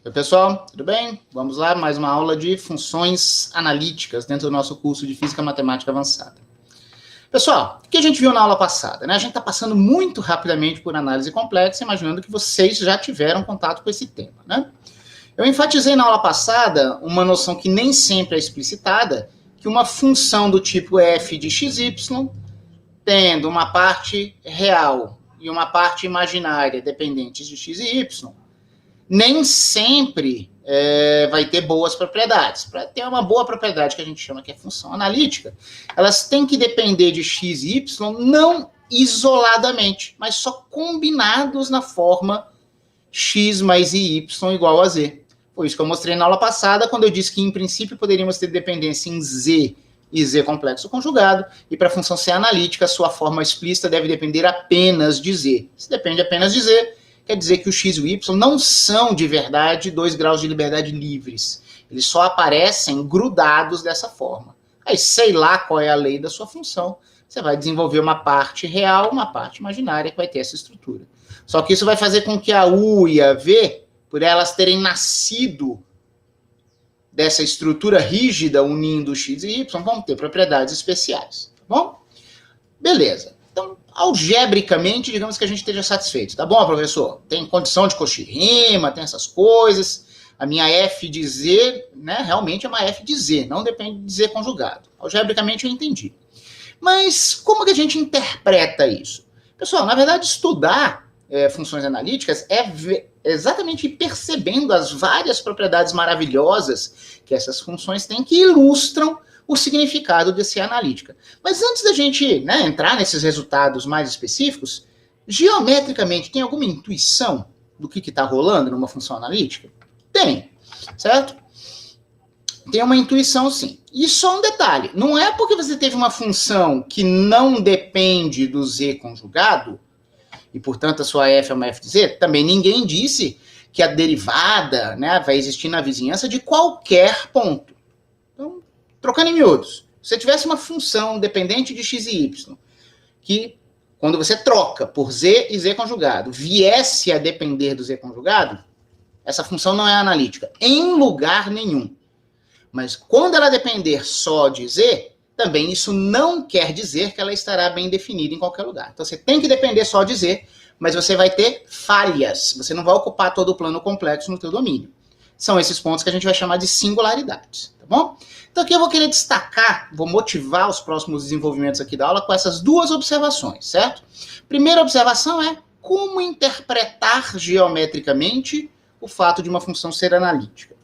Oi, pessoal, tudo bem? Vamos lá, mais uma aula de funções analíticas dentro do nosso curso de Física Matemática Avançada. Pessoal, o que a gente viu na aula passada? Né? A gente está passando muito rapidamente por análise complexa, imaginando que vocês já tiveram contato com esse tema. Né? Eu enfatizei na aula passada uma noção que nem sempre é explicitada, que uma função do tipo f de xy, tendo uma parte real e uma parte imaginária dependentes de x e y, nem sempre vai ter boas propriedades. Para ter uma boa propriedade, que a gente chama que é função analítica, elas têm que depender de x e y não isoladamente, mas só combinados na forma x mais y igual a z. Foi isso que eu mostrei na aula passada, quando eu disse que, em princípio, poderíamos ter dependência em z e z complexo conjugado, e para a função ser analítica, sua forma explícita deve depender apenas de z. Se depende apenas de z, quer dizer que o x e o y não são, de verdade, 2 graus de liberdade livres. Eles só aparecem grudados dessa forma. Aí, sei lá qual é a lei da sua função, você vai desenvolver uma parte real, uma parte imaginária que vai ter essa estrutura. Só que isso vai fazer com que a U e a V, por elas terem nascido dessa estrutura rígida unindo x e y, vão ter propriedades especiais. Tá bom? Beleza. Então, algebricamente, digamos que a gente esteja satisfeito. Tá bom, professor? Tem condição de Cauchy-Riemann, tem essas coisas. A minha f de z, né, realmente é uma f de z, não depende de z conjugado. Algebricamente eu entendi. Mas como que a gente interpreta isso? Pessoal, na verdade, estudar funções analíticas é exatamente percebendo as várias propriedades maravilhosas que essas funções têm, que ilustram o significado de ser analítica. Mas antes da gente entrar nesses resultados mais específicos, geometricamente, tem alguma intuição do que está rolando numa função analítica? Tem, certo? Tem uma intuição, sim. E só um detalhe, não é porque você teve uma função que não depende do z conjugado, e, portanto, a sua f é uma f de z, também ninguém disse que a derivada vai existir na vizinhança de qualquer ponto. Então, trocando em miúdos, se você tivesse uma função dependente de x e y, que, quando você troca por z e z conjugado, viesse a depender do z conjugado, essa função não é analítica, em lugar nenhum. Mas, quando ela depender só de z, também isso não quer dizer que ela estará bem definida em qualquer lugar. Então, você tem que depender só de z, mas você vai ter falhas. Você não vai ocupar todo o plano complexo no teu domínio. São esses pontos que a gente vai chamar de singularidades, tá bom? Então, aqui eu vou querer destacar, vou motivar os próximos desenvolvimentos aqui da aula com essas duas observações, certo? Primeira observação é como interpretar geometricamente o fato de uma função ser analítica.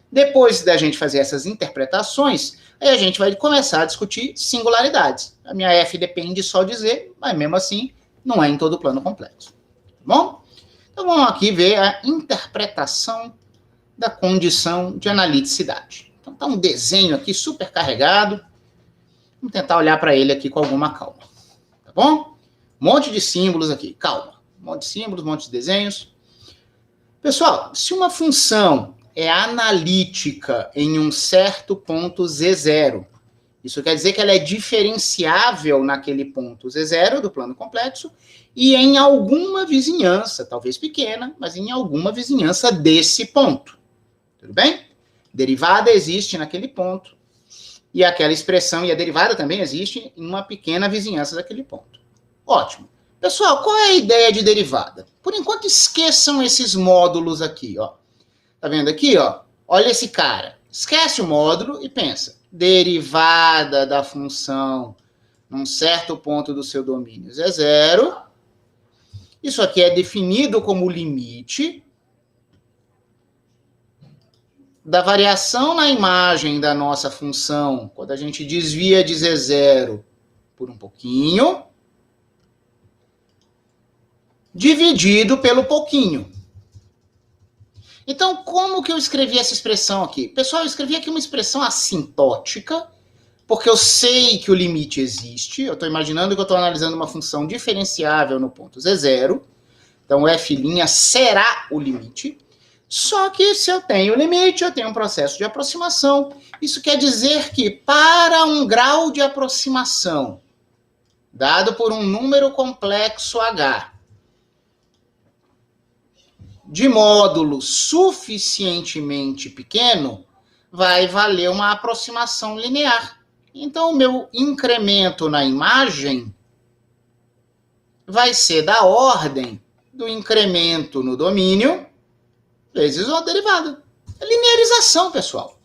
Depois da gente fazer essas interpretações, aí a gente vai começar a discutir singularidades. A minha f depende só de z, mas mesmo assim não é em todo o plano complexo. Tá bom? Então vamos aqui ver a interpretação da condição de analiticidade. Então tá um desenho aqui super carregado. Vamos tentar olhar para ele aqui com alguma calma. Tá bom? Um monte de símbolos aqui, calma. Um monte de símbolos, um monte de desenhos. Pessoal, se uma função é analítica em um certo ponto Z0. Isso quer dizer que ela é diferenciável naquele ponto Z0 do plano complexo e em alguma vizinhança, talvez pequena, mas em alguma vizinhança desse ponto. Tudo bem? Derivada existe naquele ponto e aquela expressão e a derivada também existe em uma pequena vizinhança daquele ponto. Ótimo. Pessoal, qual é a ideia de derivada? Por enquanto, esqueçam esses módulos aqui, ó. Tá vendo aqui, ó? Olha esse cara. Esquece o módulo e pensa. Derivada da função num certo ponto do seu domínio Z0. Isso aqui é definido como limite da variação na imagem da nossa função, quando a gente desvia de Z0 por um pouquinho, dividido pelo pouquinho. Então, como que eu escrevi essa expressão aqui? Pessoal, eu escrevi aqui uma expressão assintótica, porque eu sei que o limite existe. Eu estou imaginando que eu estou analisando uma função diferenciável no ponto Z0. Então, o f' será o limite. Só que, se eu tenho o limite, eu tenho um processo de aproximação. Isso quer dizer que, para um grau de aproximação, dado por um número complexo H, de módulo suficientemente pequeno, vai valer uma aproximação linear. Então, o meu incremento na imagem vai ser da ordem do incremento no domínio vezes a derivada. É linearização, pessoal.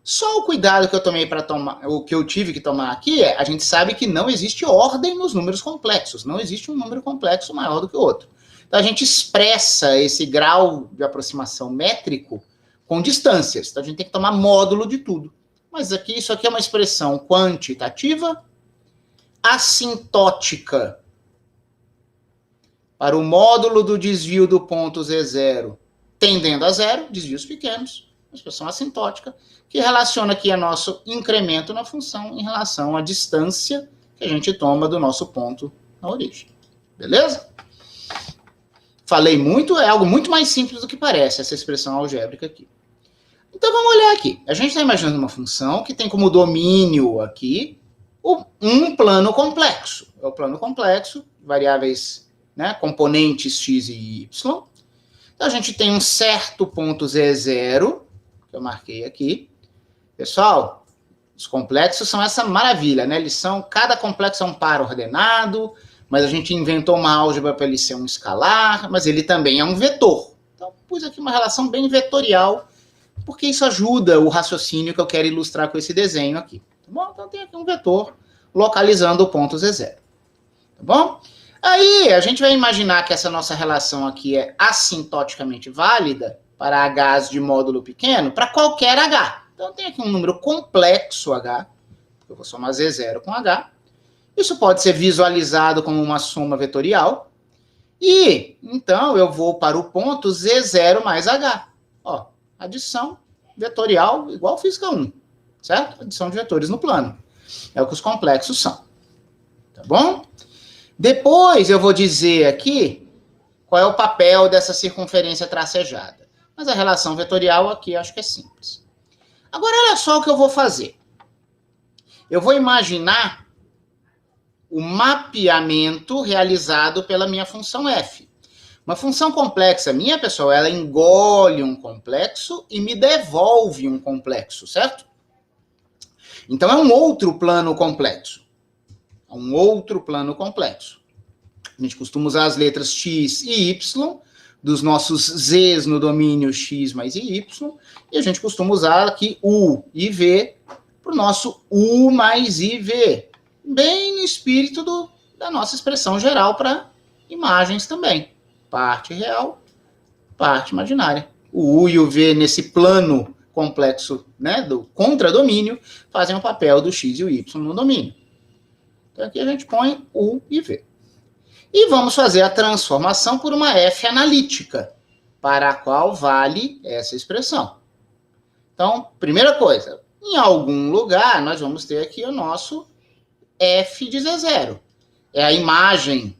Só o cuidado que eu tomei para tomar, o que eu tive que tomar aqui a gente sabe que não existe ordem nos números complexos, não existe um número complexo maior do que o outro. Então a gente expressa esse grau de aproximação métrico com distâncias. Então a gente tem que tomar módulo de tudo. Mas aqui, isso aqui é uma expressão quantitativa, assintótica para o módulo do desvio do ponto Z0 tendendo a zero, desvios pequenos, uma expressão assintótica, que relaciona aqui a nosso incremento na função em relação à distância que a gente toma do nosso ponto na origem. Beleza? Falei muito, é algo muito mais simples do que parece, essa expressão algébrica aqui. Então, vamos olhar aqui. A gente está imaginando uma função que tem como domínio aqui um plano complexo. É o plano complexo, variáveis, né, componentes x e y. Então, a gente tem um certo ponto Z0, que eu marquei aqui. Pessoal, os complexos são essa maravilha, né? Cada complexo é um par ordenado, mas a gente inventou uma álgebra para ele ser um escalar, mas ele também é um vetor. Então, pus aqui uma relação bem vetorial, porque isso ajuda o raciocínio que eu quero ilustrar com esse desenho aqui. Tá bom? Então, tem aqui um vetor localizando o ponto Z0. Tá bom? Aí, a gente vai imaginar que essa nossa relação aqui é assintoticamente válida para Hs de módulo pequeno, para qualquer H. Então, tem aqui um número complexo H, eu vou somar Z0 com H. Isso pode ser visualizado como uma soma vetorial. E, então, eu vou para o ponto Z0 mais H. Ó, adição vetorial igual física 1, certo? Adição de vetores no plano. É o que os complexos são. Tá bom? Depois eu vou dizer aqui qual é o papel dessa circunferência tracejada. Mas a relação vetorial aqui acho que é simples. Agora, olha só o que eu vou fazer. Eu vou imaginar o mapeamento realizado pela minha função f. Uma função complexa minha, pessoal, ela engole um complexo e me devolve um complexo, certo? Então, é um outro plano complexo. Um outro plano complexo. A gente costuma usar as letras x e y, dos nossos z's no domínio x mais y, e a gente costuma usar aqui u e v para o nosso u mais iv, bem no espírito da nossa expressão geral para imagens também. Parte real, parte imaginária. O u e o v nesse plano complexo, né, do contradomínio, fazem o papel do x e o y no domínio. Então, aqui a gente põe U e V. E vamos fazer a transformação por uma F analítica, para a qual vale essa expressão. Então, primeira coisa, em algum lugar nós vamos ter aqui o nosso F de Z0. É a imagem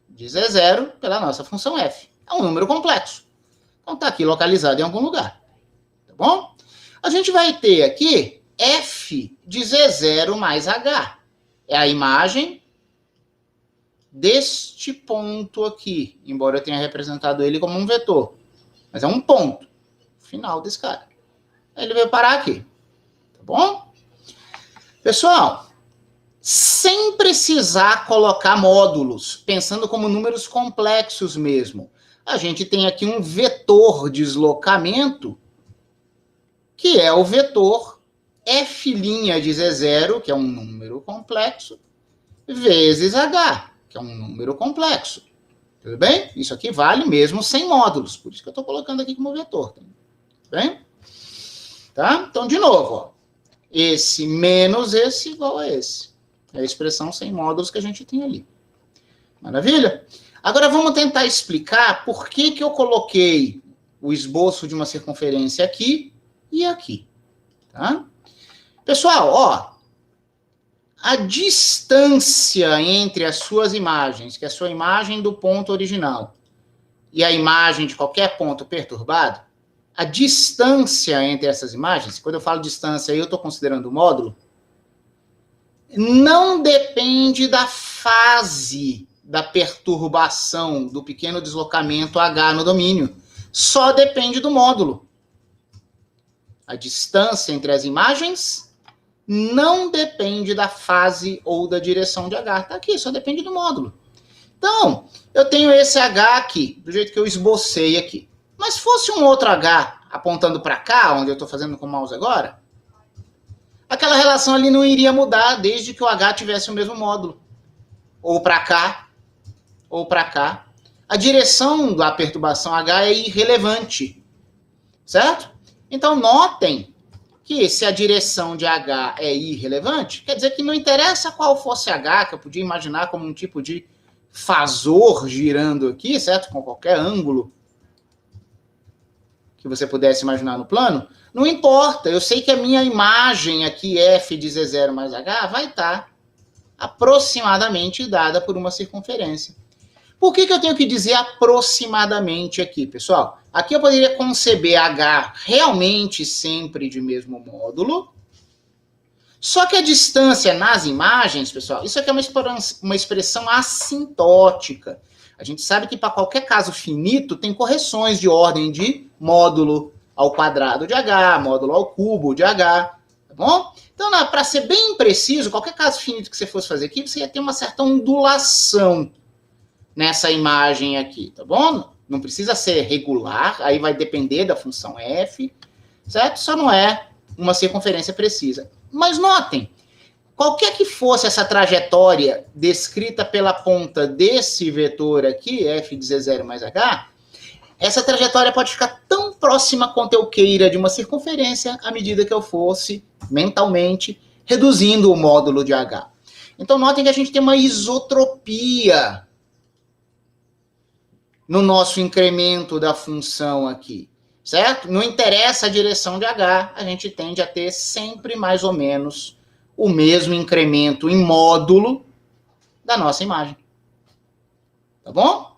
de Z0 pela nossa função F. É um número complexo. Então, está aqui localizado em algum lugar. Tá bom? A gente vai ter aqui F de Z0 mais H. É a imagem deste ponto aqui, embora eu tenha representado ele como um vetor. Mas é um ponto, final desse cara. Aí ele veio parar aqui. Tá bom? Pessoal, sem precisar colocar módulos, pensando como números complexos mesmo, a gente tem aqui um vetor deslocamento, que é o vetor F' de Z0, que é um número complexo, vezes H, que é um número complexo. Tudo bem? Isso aqui vale mesmo sem módulos, por isso que eu estou colocando aqui como vetor. Tudo bem? Tá? Então, de novo, ó, esse menos esse igual a esse. É a expressão sem módulos que a gente tem ali. Maravilha? Agora, vamos tentar explicar por que eu coloquei o esboço de uma circunferência aqui e aqui. Tá? Pessoal, ó, a distância entre as suas imagens, que é a sua imagem do ponto original, e a imagem de qualquer ponto perturbado, a distância entre essas imagens, quando eu falo distância, eu estou considerando o módulo, não depende da fase da perturbação do pequeno deslocamento H no domínio só depende do módulo. A distância entre as imagens não depende da fase ou da direção de H. Está aqui, só depende do módulo. Então, eu tenho esse H aqui, do jeito que eu esbocei aqui. Mas se fosse um outro H apontando para cá, onde eu estou fazendo com o mouse agora, aquela relação ali não iria mudar desde que o H tivesse o mesmo módulo. Ou para cá, ou para cá. A direção da perturbação H é irrelevante, certo? Então, notem que se a direção de H é irrelevante, quer dizer que não interessa qual fosse H, que eu podia imaginar como um tipo de fasor girando aqui, certo? Com qualquer ângulo que você pudesse imaginar no plano, não importa. Eu sei que a minha imagem aqui, f de Z0 mais H, vai estar aproximadamente dada por uma circunferência. Por que eu tenho que dizer aproximadamente aqui, pessoal? Aqui eu poderia conceber H realmente sempre de mesmo módulo, só que a distância nas imagens, pessoal, isso aqui é uma expressão assintótica. A gente sabe que para qualquer caso finito tem correções de ordem de módulo ao quadrado de H, módulo ao cubo de H, tá bom? Então, para ser bem preciso, qualquer caso finito que você fosse fazer aqui, você ia ter uma certa ondulação nessa imagem aqui, tá bom? Não precisa ser regular, aí vai depender da função f, certo? Só não é uma circunferência precisa. Mas notem, qualquer que fosse essa trajetória descrita pela ponta desse vetor aqui, f de Z0 mais H, essa trajetória pode ficar tão próxima quanto eu queira de uma circunferência à medida que eu fosse, mentalmente, reduzindo o módulo de H. Então, notem que a gente tem uma isotropia no nosso incremento da função aqui, certo? Não interessa a direção de H, a gente tende a ter sempre mais ou menos o mesmo incremento em módulo da nossa imagem. Tá bom?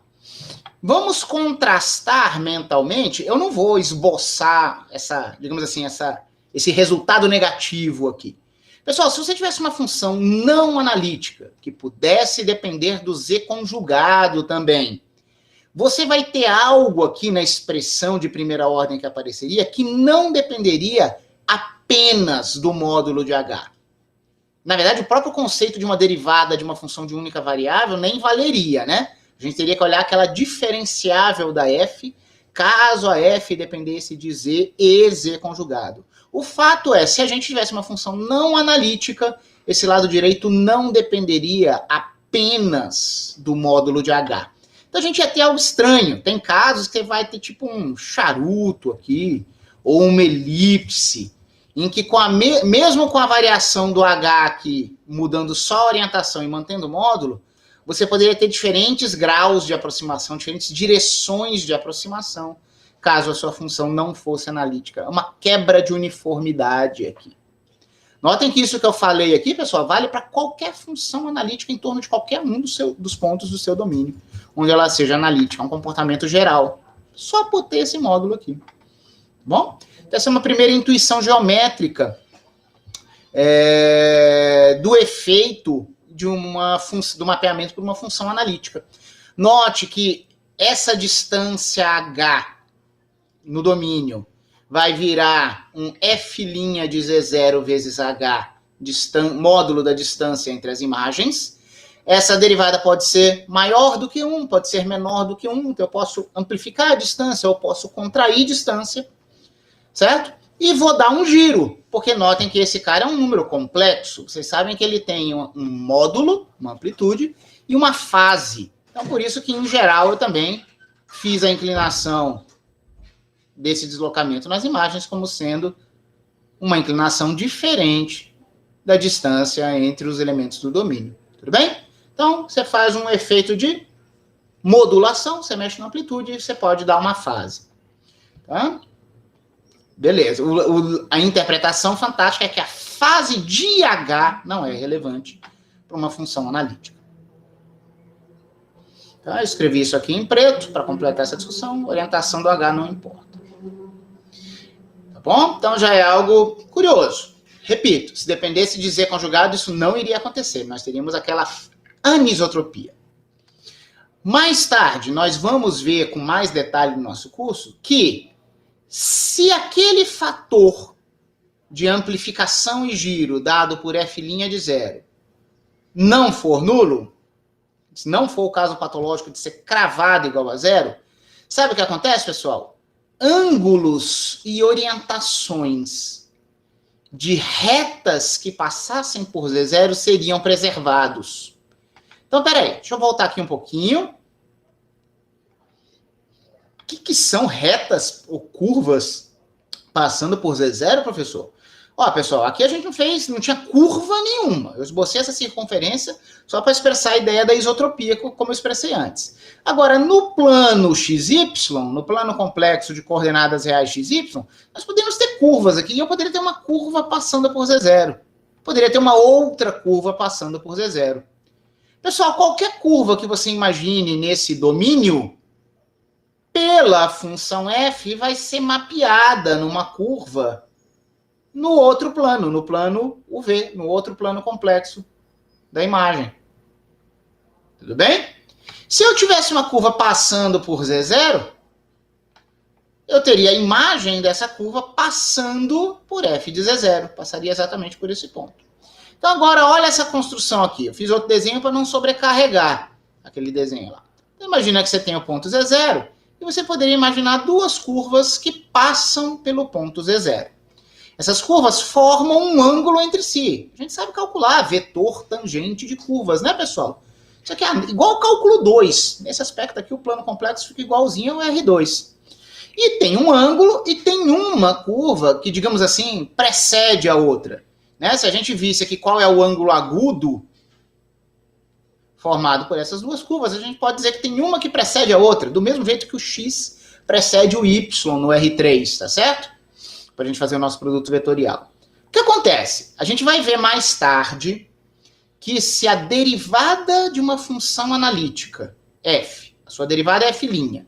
Vamos contrastar mentalmente. Eu não vou esboçar esse resultado negativo aqui. Pessoal, se você tivesse uma função não analítica que pudesse depender do z conjugado também, você vai ter algo aqui na expressão de primeira ordem que apareceria que não dependeria apenas do módulo de H. Na verdade, o próprio conceito de uma derivada de uma função de única variável nem valeria, né? A gente teria que olhar aquela diferenciável da f, caso a f dependesse de z e z conjugado. O fato é, se a gente tivesse uma função não analítica, esse lado direito não dependeria apenas do módulo de H. Então a gente ia ter algo estranho. Tem casos que você vai ter tipo um charuto aqui, ou uma elipse, em que mesmo com a variação do H aqui, mudando só a orientação e mantendo o módulo, você poderia ter diferentes graus de aproximação, diferentes direções de aproximação, caso a sua função não fosse analítica. É uma quebra de uniformidade aqui. Notem que isso que eu falei aqui, pessoal, vale para qualquer função analítica em torno de qualquer um dos pontos do seu domínio, onde ela seja analítica, é um comportamento geral. Só por ter esse módulo aqui. Bom? Essa é uma primeira intuição geométrica do efeito do mapeamento por uma função analítica. Note que essa distância H no domínio vai virar um f' de Z0 vezes H, módulo da distância entre as imagens. Essa derivada pode ser maior do que 1, pode ser menor do que 1, então eu posso amplificar a distância, eu posso contrair distância, certo? E vou dar um giro, porque notem que esse cara é um número complexo. Vocês sabem que ele tem um módulo, uma amplitude, e uma fase. Então, por isso que, em geral, eu também fiz a inclinação desse deslocamento nas imagens como sendo uma inclinação diferente da distância entre os elementos do domínio. Tudo bem? Então, você faz um efeito de modulação, você mexe na amplitude e você pode dar uma fase. Tá? Beleza. A interpretação fantástica é que a fase de H não é relevante para uma função analítica. Então, eu escrevi isso aqui em preto para completar essa discussão. Orientação do H não importa. Tá bom? Então, já é algo curioso. Repito, se dependesse de Z conjugado, isso não iria acontecer. Nós teríamos aquela anisotropia. Mais tarde, nós vamos ver com mais detalhe no nosso curso que se aquele fator de amplificação e giro dado por f' de zero não for nulo, se não for o caso patológico de ser cravado igual a zero, sabe o que acontece, pessoal? Ângulos e orientações de retas que passassem por Z0 seriam preservados. Então, peraí, deixa eu voltar aqui um pouquinho. O que são retas ou curvas passando por Z0, professor? Ó, pessoal, aqui a gente não tinha curva nenhuma. Eu esbocei essa circunferência só para expressar a ideia da isotropia, como eu expressei antes. Agora, no plano XY, no plano complexo de coordenadas reais XY, nós poderíamos ter curvas aqui, e eu poderia ter uma curva passando por Z0. Poderia ter uma outra curva passando por Z0. Pessoal, qualquer curva que você imagine nesse domínio, pela função f, vai ser mapeada numa curva no outro plano, no plano UV, no outro plano complexo da imagem. Tudo bem? Se eu tivesse uma curva passando por Z0, eu teria a imagem dessa curva passando por f de Z0. Passaria exatamente por esse ponto. Então agora, olha essa construção aqui. Eu fiz outro desenho para não sobrecarregar aquele desenho lá. Então, imagina que você tem o ponto Z0 e você poderia imaginar duas curvas que passam pelo ponto Z0. Essas curvas formam um ângulo entre si. A gente sabe calcular vetor tangente de curvas, né, pessoal? Isso aqui é igual ao cálculo 2. Nesse aspecto aqui, o plano complexo fica igualzinho ao R2. E tem um ângulo e tem uma curva que, digamos assim, precede a outra. Né? Se a gente visse aqui qual é o ângulo agudo formado por essas duas curvas, a gente pode dizer que tem uma que precede a outra, do mesmo jeito que o X precede o Y no R3, tá certo? Para a gente fazer o nosso produto vetorial. O que acontece? A gente vai ver mais tarde que se a derivada de uma função analítica, f, a sua derivada é f',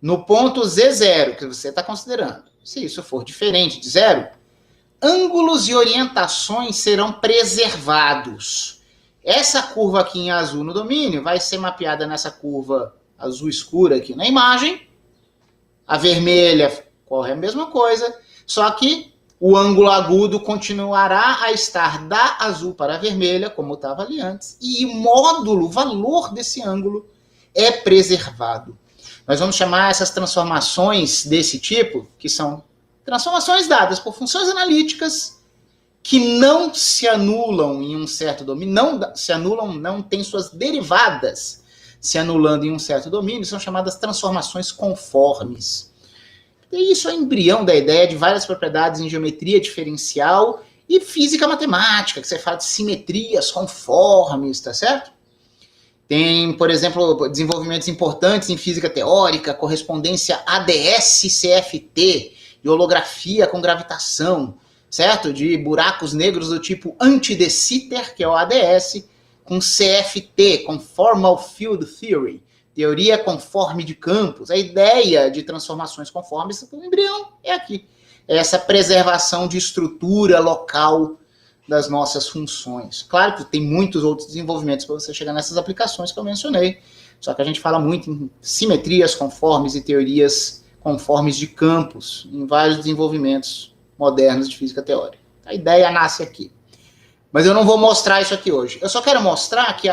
no ponto Z0 que você está considerando, se isso for diferente de zero, ângulos e orientações serão preservados. Essa curva aqui em azul no domínio vai ser mapeada nessa curva azul escura aqui na imagem. A vermelha corre a mesma coisa, só que o ângulo agudo continuará a estar da azul para a vermelha, como estava ali antes, e o módulo, o valor desse ângulo é preservado. Nós vamos chamar essas transformações desse tipo, que são transformações dadas por funções analíticas que não se anulam em um certo domínio, não se anulam, não tem suas derivadas se anulando em um certo domínio, são chamadas transformações conformes. E isso é embrião da ideia de várias propriedades em geometria diferencial e física matemática, que você fala de simetrias conformes, tá certo? Tem, por exemplo, desenvolvimentos importantes em física teórica, correspondência ADS-CFT, de holografia com gravitação, certo? De buracos negros do tipo anti-de Sitter, que é o ADS, com CFT, Conformal Field Theory, teoria conforme de campos. A ideia de transformações conformes, o embrião é aqui. É essa preservação de estrutura local das nossas funções. Claro que tem muitos outros desenvolvimentos para você chegar nessas aplicações que eu mencionei, só que a gente fala muito em simetrias conformes e teorias conformes de campos, em vários desenvolvimentos modernos de física teórica. A ideia nasce aqui. Mas eu não vou mostrar isso aqui hoje. Eu só quero mostrar que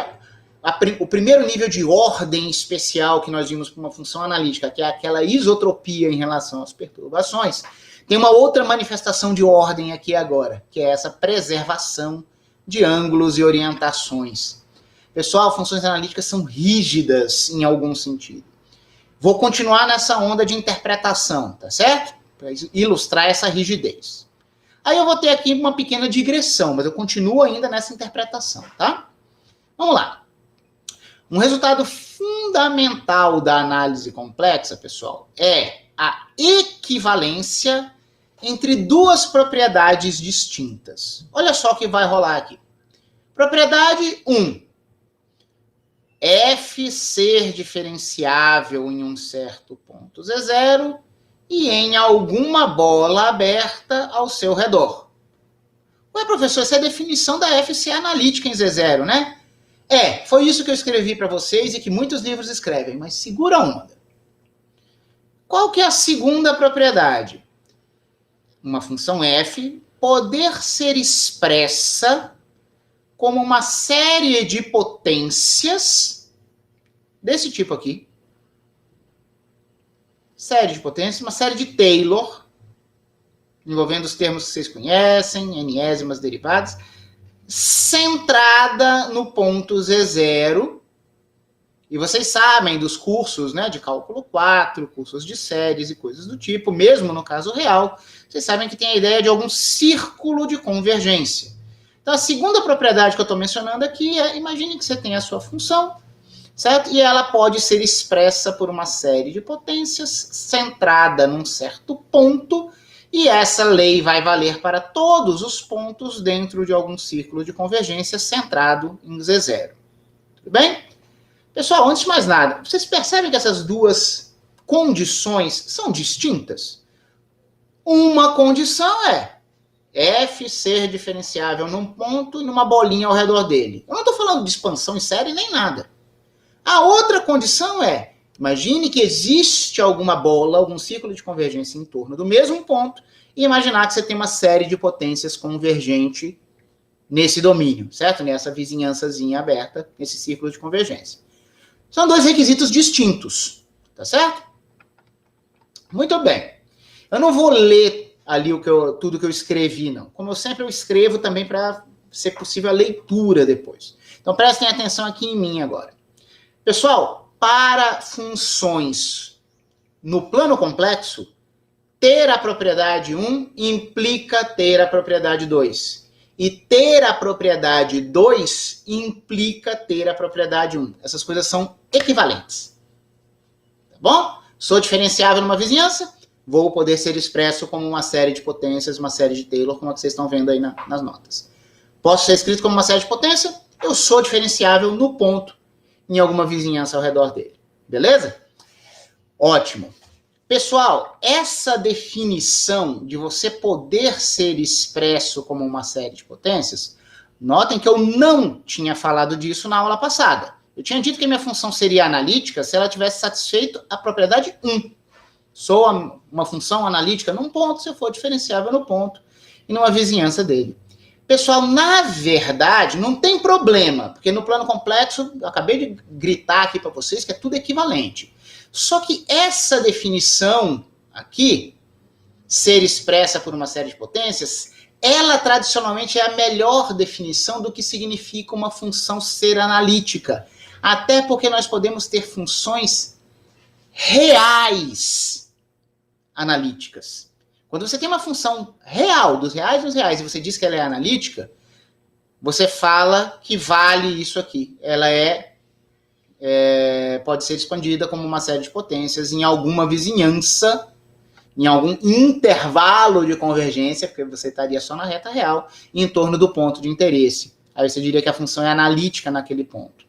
o primeiro nível de ordem especial que nós vimos para uma função analítica, que é aquela isotropia em relação às perturbações, tem uma outra manifestação de ordem aqui agora, que é essa preservação de ângulos e orientações. Pessoal, funções analíticas são rígidas em algum sentido. Vou continuar nessa onda de interpretação, tá certo? Para ilustrar essa rigidez. Aí eu vou ter aqui uma pequena digressão, mas eu continuo ainda nessa interpretação, tá? Vamos lá. Um resultado fundamental da análise complexa, pessoal, é a equivalência entre duas propriedades distintas. Olha só o que vai rolar aqui. Propriedade 1. F ser diferenciável em um certo ponto Z0 e em alguma bola aberta ao seu redor. Ué, professor, essa é a definição da F ser analítica em Z0, né? Foi isso que eu escrevi para vocês e que muitos livros escrevem, mas segura a onda. Qual que é a segunda propriedade? Uma função f poder ser expressa como uma série de potências desse tipo aqui. Série de potências, uma série de Taylor, envolvendo os termos que vocês conhecem, enésimas, derivadas, centrada no ponto Z0. E vocês sabem dos cursos, né, de cálculo 4, cursos de séries e coisas do tipo, mesmo no caso real, vocês sabem que tem a ideia de algum círculo de convergência. Então, a segunda propriedade que eu estou mencionando aqui é, imagine que você tem a sua função, certo? E ela pode ser expressa por uma série de potências centrada num certo ponto, e essa lei vai valer para todos os pontos dentro de algum círculo de convergência centrado em Z0. Tudo bem? Pessoal, antes de mais nada, vocês percebem que essas duas condições são distintas? Uma condição é f ser diferenciável num ponto e numa bolinha ao redor dele. Eu não estou falando de expansão em série nem nada. A outra condição é, imagine que existe alguma bola, algum círculo de convergência em torno do mesmo ponto, e imaginar que você tem uma série de potências convergente nesse domínio, certo? Nessa vizinhançazinha aberta, nesse círculo de convergência. São dois requisitos distintos, tá certo? Muito bem. Eu não vou ler ali tudo que eu escrevi, não. Como eu sempre escrevo também para ser possível a leitura depois. Então prestem atenção aqui em mim agora. Pessoal, para funções no plano complexo, ter a propriedade 1 implica ter a propriedade 2. E ter a propriedade 2 implica ter a propriedade 1. Essas coisas são equivalentes. Tá bom? Sou diferenciável numa vizinhança, vou poder ser expresso como uma série de potências, uma série de Taylor, como a que vocês estão vendo aí nas notas. Posso ser escrito como uma série de potência, eu sou diferenciável no ponto, em alguma vizinhança ao redor dele. Beleza? Ótimo. Pessoal, essa definição de você poder ser expresso como uma série de potências, notem que eu não tinha falado disso na aula passada. Eu tinha dito que a minha função seria analítica se ela tivesse satisfeito a propriedade 1. Sou uma função analítica num ponto se eu for diferenciável no ponto e numa vizinhança dele. Pessoal, na verdade, não tem problema, porque no plano complexo, eu acabei de gritar aqui para vocês que é tudo equivalente. Só que essa definição aqui, ser expressa por uma série de potências, ela tradicionalmente é a melhor definição do que significa uma função ser analítica. Até porque nós podemos ter funções reais analíticas. Quando você tem uma função real, dos reais, e você diz que ela é analítica, você fala que vale isso aqui. Ela pode ser expandida como uma série de potências em alguma vizinhança, em algum intervalo de convergência, porque você estaria só na reta real, em torno do ponto de interesse. Aí você diria que a função é analítica naquele ponto.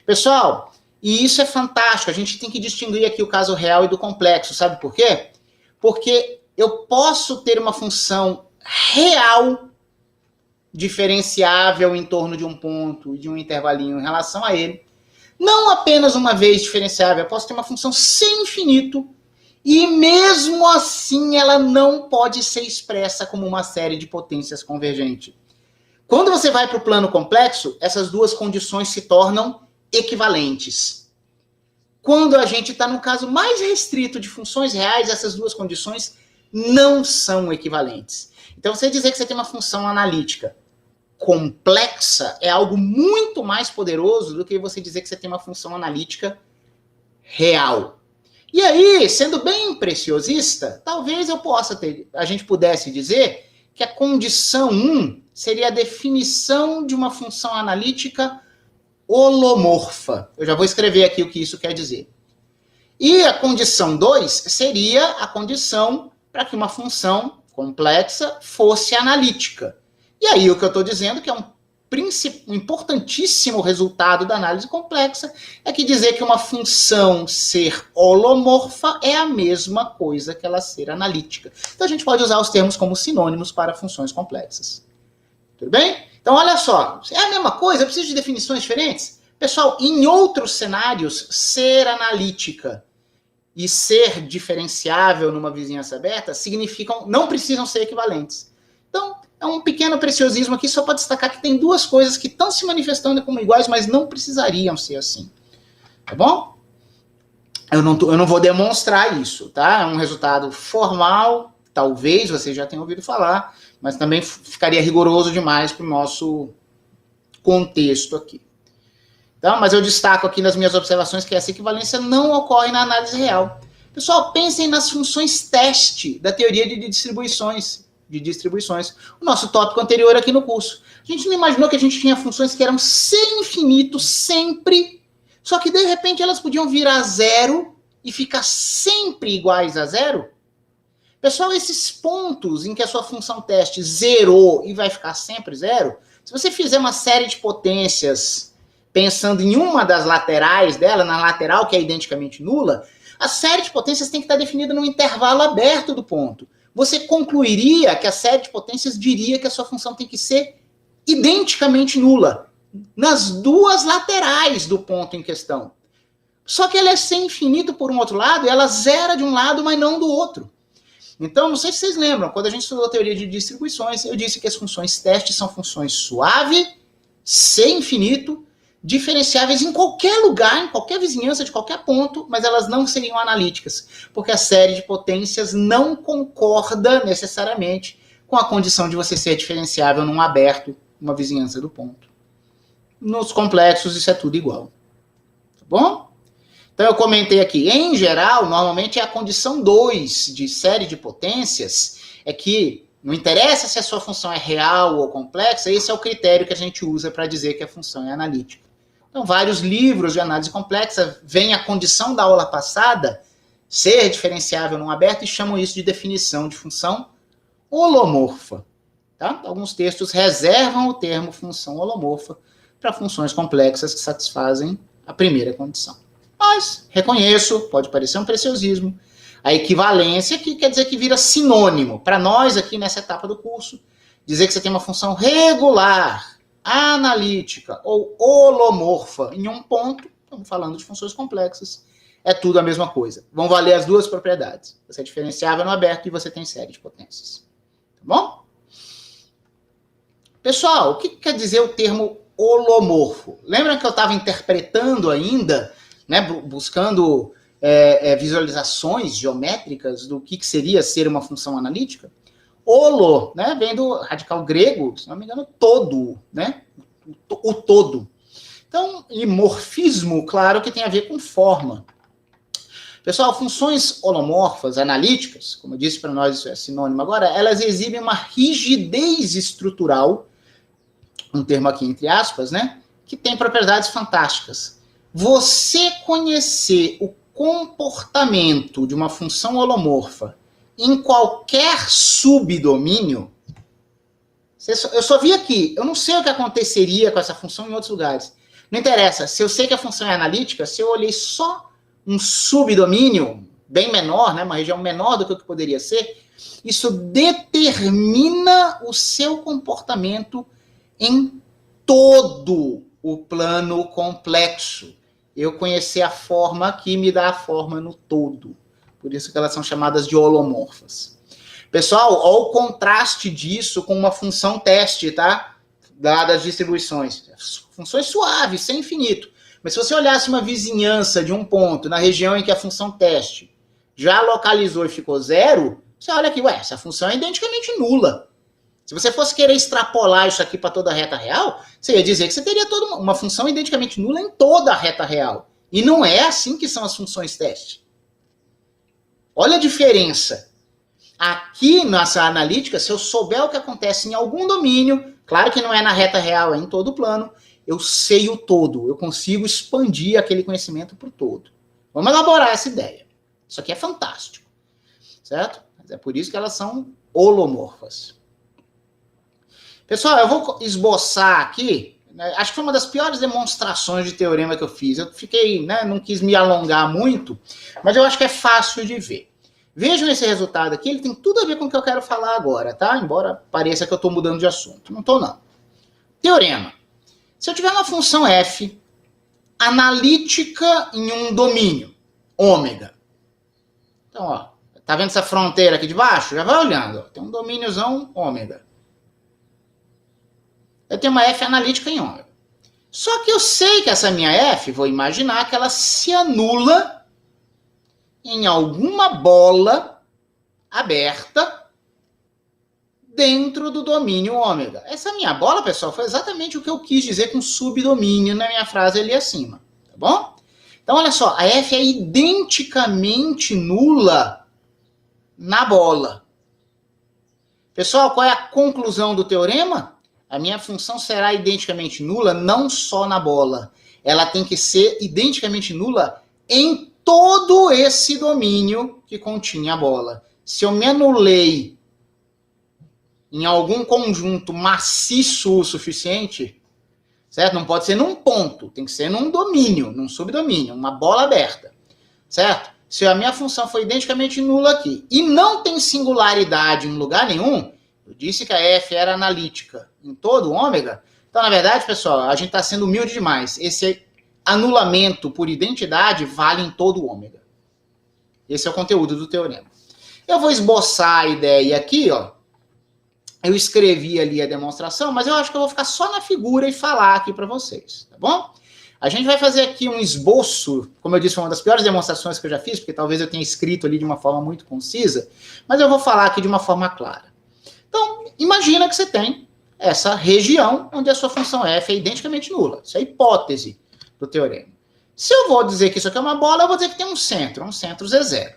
Pessoal, e isso é fantástico, a gente tem que distinguir aqui o caso real e do complexo, sabe por quê? Porque eu posso ter uma função real diferenciável em torno de um ponto e de um intervalinho em relação a ele, não apenas uma vez diferenciável, eu posso ter uma função sem infinito, e mesmo assim ela não pode ser expressa como uma série de potências convergente. Quando você vai para o plano complexo, essas duas condições se tornam equivalentes. Quando a gente está no caso mais restrito de funções reais, essas duas condições não são equivalentes. Então, você dizer que você tem uma função analítica complexa é algo muito mais poderoso do que você dizer que você tem uma função analítica real. E aí, sendo bem preciosista, talvez a gente pudesse dizer que a condição 1 seria a definição de uma função analítica holomorfa. Eu já vou escrever aqui o que isso quer dizer. E a condição 2 seria a condição para que uma função complexa fosse analítica. E aí o que eu estou dizendo que é um importantíssimo resultado da análise complexa é que dizer que uma função ser holomorfa é a mesma coisa que ela ser analítica. Então a gente pode usar os termos como sinônimos para funções complexas. Tudo bem? Então olha só, é a mesma coisa, eu preciso de definições diferentes? Pessoal, em outros cenários, ser analítica e ser diferenciável numa vizinhança aberta significam, não precisam ser equivalentes. Então, é um pequeno preciosismo aqui só para destacar que tem duas coisas que estão se manifestando como iguais, mas não precisariam ser assim. Tá bom? Eu não vou demonstrar isso, tá? É um resultado formal, talvez você já tenha ouvido falar, mas também ficaria rigoroso demais para o nosso contexto aqui. Então, mas eu destaco aqui nas minhas observações que essa equivalência não ocorre na análise real. Pessoal, pensem nas funções teste da teoria de distribuições. O nosso tópico anterior aqui no curso. A gente não imaginou que a gente tinha funções que eram sem infinito sempre, só que de repente elas podiam vir a zero e ficar sempre iguais a zero? Pessoal, esses pontos em que a sua função teste zerou e vai ficar sempre zero, se você fizer uma série de potências pensando em uma das laterais dela, na lateral que é identicamente nula, a série de potências tem que estar definida no intervalo aberto do ponto. Você concluiria que a série de potências diria que a sua função tem que ser identicamente nula nas duas laterais do ponto em questão. Só que ela é sem infinito por um outro lado, e ela zera de um lado, mas não do outro. Então, não sei se vocês lembram, quando a gente estudou a teoria de distribuições, eu disse que as funções teste são funções suave, sem infinito, diferenciáveis em qualquer lugar, em qualquer vizinhança, de qualquer ponto, mas elas não seriam analíticas, porque a série de potências não concorda necessariamente com a condição de você ser diferenciável num aberto, uma vizinhança do ponto. Nos complexos, isso é tudo igual. Tá bom? Então, eu comentei aqui, em geral, normalmente é a condição 2 de série de potências, é que não interessa se a sua função é real ou complexa, esse é o critério que a gente usa para dizer que a função é analítica. Então, vários livros de análise complexa veem a condição da aula passada ser diferenciável num aberto e chamam isso de definição de função holomorfa. Tá? Alguns textos reservam o termo função holomorfa para funções complexas que satisfazem a primeira condição. Mas, reconheço, pode parecer um preciosismo, a equivalência que quer dizer que vira sinônimo. Para nós aqui nessa etapa do curso, dizer que você tem uma função regular, analítica ou holomorfa em um ponto, estamos falando de funções complexas, é tudo a mesma coisa. Vão valer as duas propriedades. Você é diferenciável no aberto e você tem série de potências. Tá bom? Pessoal, o que quer dizer o termo holomorfo? Lembram que eu estava interpretando ainda, né, buscando visualizações geométricas do que seria ser uma função analítica? Holo, né, vem do radical grego, se não me engano, todo, né? O todo. Então, e morfismo, claro que tem a ver com forma. Pessoal, funções holomorfas, analíticas, como eu disse para nós, isso é sinônimo agora, elas exibem uma rigidez estrutural, um termo aqui entre aspas, né, que tem propriedades fantásticas. Você conhecer o comportamento de uma função holomorfa em qualquer subdomínio, eu só vi aqui, eu não sei o que aconteceria com essa função em outros lugares. Não interessa, se eu sei que a função é analítica, se eu olhei só um subdomínio bem menor, né, uma região menor do que o que poderia ser, isso determina o seu comportamento em todo o plano complexo. Eu conhecer a forma aqui me dá a forma no todo. Por isso que elas são chamadas de holomorfas. Pessoal, olha o contraste disso com uma função teste, tá? Dadas as distribuições. Funções suaves, sem infinito. Mas se você olhasse uma vizinhança de um ponto na região em que a função teste já localizou e ficou zero, você olha aqui, essa função é identicamente nula. Se você fosse querer extrapolar isso aqui para toda a reta real, você ia dizer que você teria toda uma função identicamente nula em toda a reta real. E não é assim que são as funções teste. Olha a diferença. Aqui, nessa analítica, se eu souber o que acontece em algum domínio, claro que não é na reta real, é em todo o plano, eu sei o todo, eu consigo expandir aquele conhecimento para o todo. Vamos elaborar essa ideia. Isso aqui é fantástico, certo? Mas é por isso que elas são holomorfas. Pessoal, eu vou esboçar aqui, né, acho que foi uma das piores demonstrações de teorema que eu fiz. Eu fiquei, né, não quis me alongar muito, mas eu acho que é fácil de ver. Vejam esse resultado aqui, ele tem tudo a ver com o que eu quero falar agora, tá? Embora pareça que eu estou mudando de assunto. Não estou, não. Teorema. Se eu tiver uma função f analítica em um domínio, ômega. Então, ó, tá vendo essa fronteira aqui de baixo? Já vai olhando, ó, tem um domíniozão ômega. Eu tenho uma F analítica em ômega. Só que eu sei que essa minha F, vou imaginar que ela se anula em alguma bola aberta dentro do domínio ômega. Essa minha bola, pessoal, foi exatamente o que eu quis dizer com subdomínio na minha frase ali acima, tá bom? Então, olha só, a F é identicamente nula na bola. Pessoal, qual é a conclusão do teorema? A minha função será identicamente nula não só na bola. Ela tem que ser identicamente nula em todo esse domínio que continha a bola. Se eu me anulei em algum conjunto maciço o suficiente, certo? Não pode ser num ponto, tem que ser num domínio, num subdomínio, uma bola aberta, certo? Se a minha função foi identicamente nula aqui e não tem singularidade em lugar nenhum, eu disse que a F era analítica em todo o ômega, então, na verdade, pessoal, a gente está sendo humilde demais. Esse anulamento por identidade vale em todo o ômega. Esse é o conteúdo do teorema. Eu vou esboçar a ideia aqui, ó. Eu escrevi ali a demonstração, mas eu acho que eu vou ficar só na figura e falar aqui para vocês, tá bom? A gente vai fazer aqui um esboço, como eu disse, foi uma das piores demonstrações que eu já fiz, porque talvez eu tenha escrito ali de uma forma muito concisa, mas eu vou falar aqui de uma forma clara. Então, imagina que você tem essa região onde a sua função f é identicamente nula. Isso é a hipótese do teorema. Se eu vou dizer que isso aqui é uma bola, eu vou dizer que tem um centro Z0.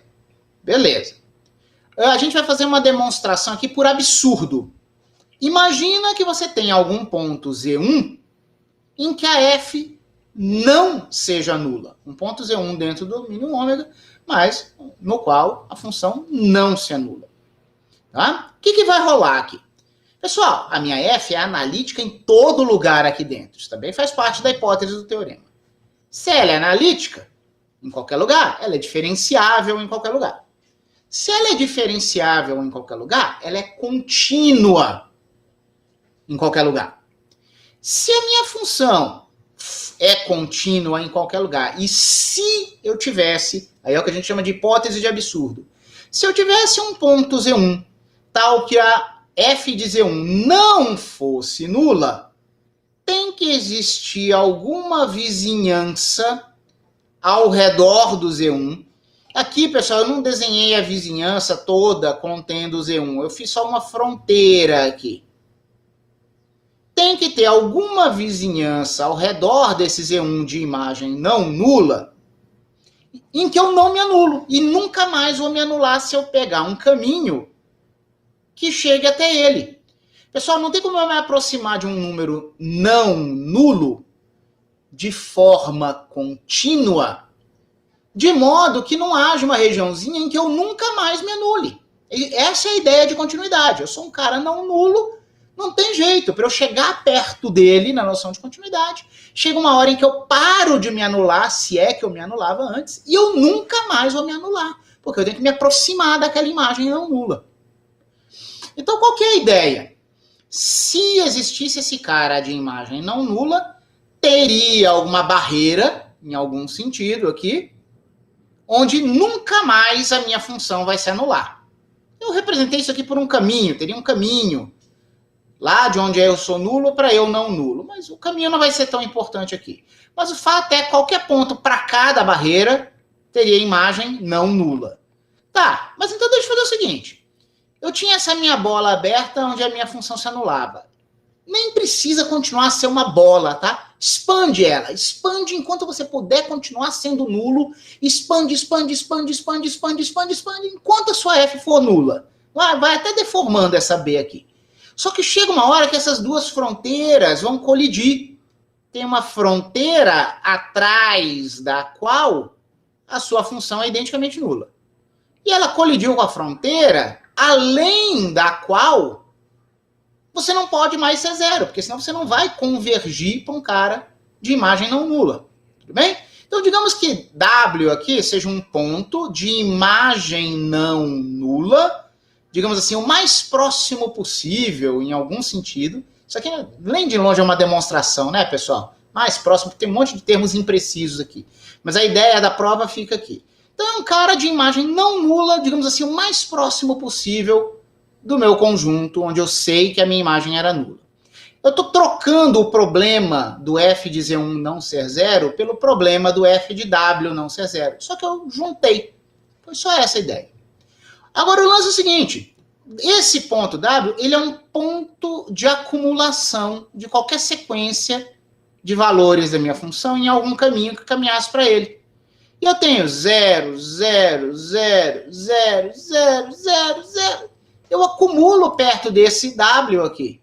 Beleza. A gente vai fazer uma demonstração aqui por absurdo. Imagina que você tem algum ponto Z1 em que a F não seja nula. Um ponto Z1 dentro do domínio ômega, mas no qual a função não se anula. Tá? O que vai rolar aqui? Pessoal, a minha F é analítica em todo lugar aqui dentro. Isso também faz parte da hipótese do teorema. Se ela é analítica, em qualquer lugar, ela é diferenciável em qualquer lugar. Se ela é diferenciável em qualquer lugar, ela é contínua em qualquer lugar. Se a minha função é contínua em qualquer lugar, e se eu tivesse, aí é o que a gente chama de hipótese de absurdo, se eu tivesse um ponto Z1, tal que a F de Z1 não fosse nula, tem que existir alguma vizinhança ao redor do Z1. Aqui, pessoal, eu não desenhei a vizinhança toda contendo o Z1, eu fiz só uma fronteira aqui. Tem que ter alguma vizinhança ao redor desse Z1 de imagem não nula, em que eu não me anulo, e nunca mais vou me anular se eu pegar um caminho que chegue até ele. Pessoal, não tem como eu me aproximar de um número não nulo de forma contínua, de modo que não haja uma regiãozinha em que eu nunca mais me anule. Essa é a ideia de continuidade. Eu sou um cara não nulo, não tem jeito. Para eu chegar perto dele, na noção de continuidade, chega uma hora em que eu paro de me anular, se é que eu me anulava antes, e eu nunca mais vou me anular, porque eu tenho que me aproximar daquela imagem não nula. Então, qual que é a ideia? Se existisse esse cara de imagem não nula, teria alguma barreira, em algum sentido aqui, onde nunca mais a minha função vai se anular. Eu representei isso aqui por um caminho, teria um caminho lá de onde eu sou nulo para eu não nulo, mas o caminho não vai ser tão importante aqui. Mas o fato é que qualquer ponto para cada barreira teria imagem não nula. Tá, mas então deixa eu fazer o seguinte. Eu tinha essa minha bola aberta onde a minha função se anulava. Nem precisa continuar a ser uma bola, tá? Expande ela. Expande enquanto você puder continuar sendo nulo. Expande, expande, expande, expande, expande, expande, expande, enquanto a sua F for nula. Vai até deformando essa B aqui. Só que chega uma hora que essas duas fronteiras vão colidir. Tem uma fronteira atrás da qual a sua função é identicamente nula. E ela colidiu com a fronteira além da qual você não pode mais ser zero, porque senão você não vai convergir para um cara de imagem não nula. Tudo bem? Então, digamos que W aqui seja um ponto de imagem não nula, digamos assim, o mais próximo possível, em algum sentido. Isso aqui, nem de longe, é uma demonstração, né, pessoal? mais próximo, porque tem um monte de termos imprecisos aqui. Mas a ideia da prova fica aqui. Então é um cara de imagem não nula, digamos assim, o mais próximo possível do meu conjunto, onde eu sei que a minha imagem era nula. Eu estou trocando o problema do f de Z1 não ser zero pelo problema do f de W não ser zero. Só que eu juntei. Foi só essa a ideia. Agora o lance é o seguinte. Esse ponto W, ele é um ponto de acumulação de qualquer sequência de valores da minha função em algum caminho que caminhasse para ele. E eu tenho 0, 0, 0, 0, 0, 0, 0. Eu acumulo perto desse W aqui.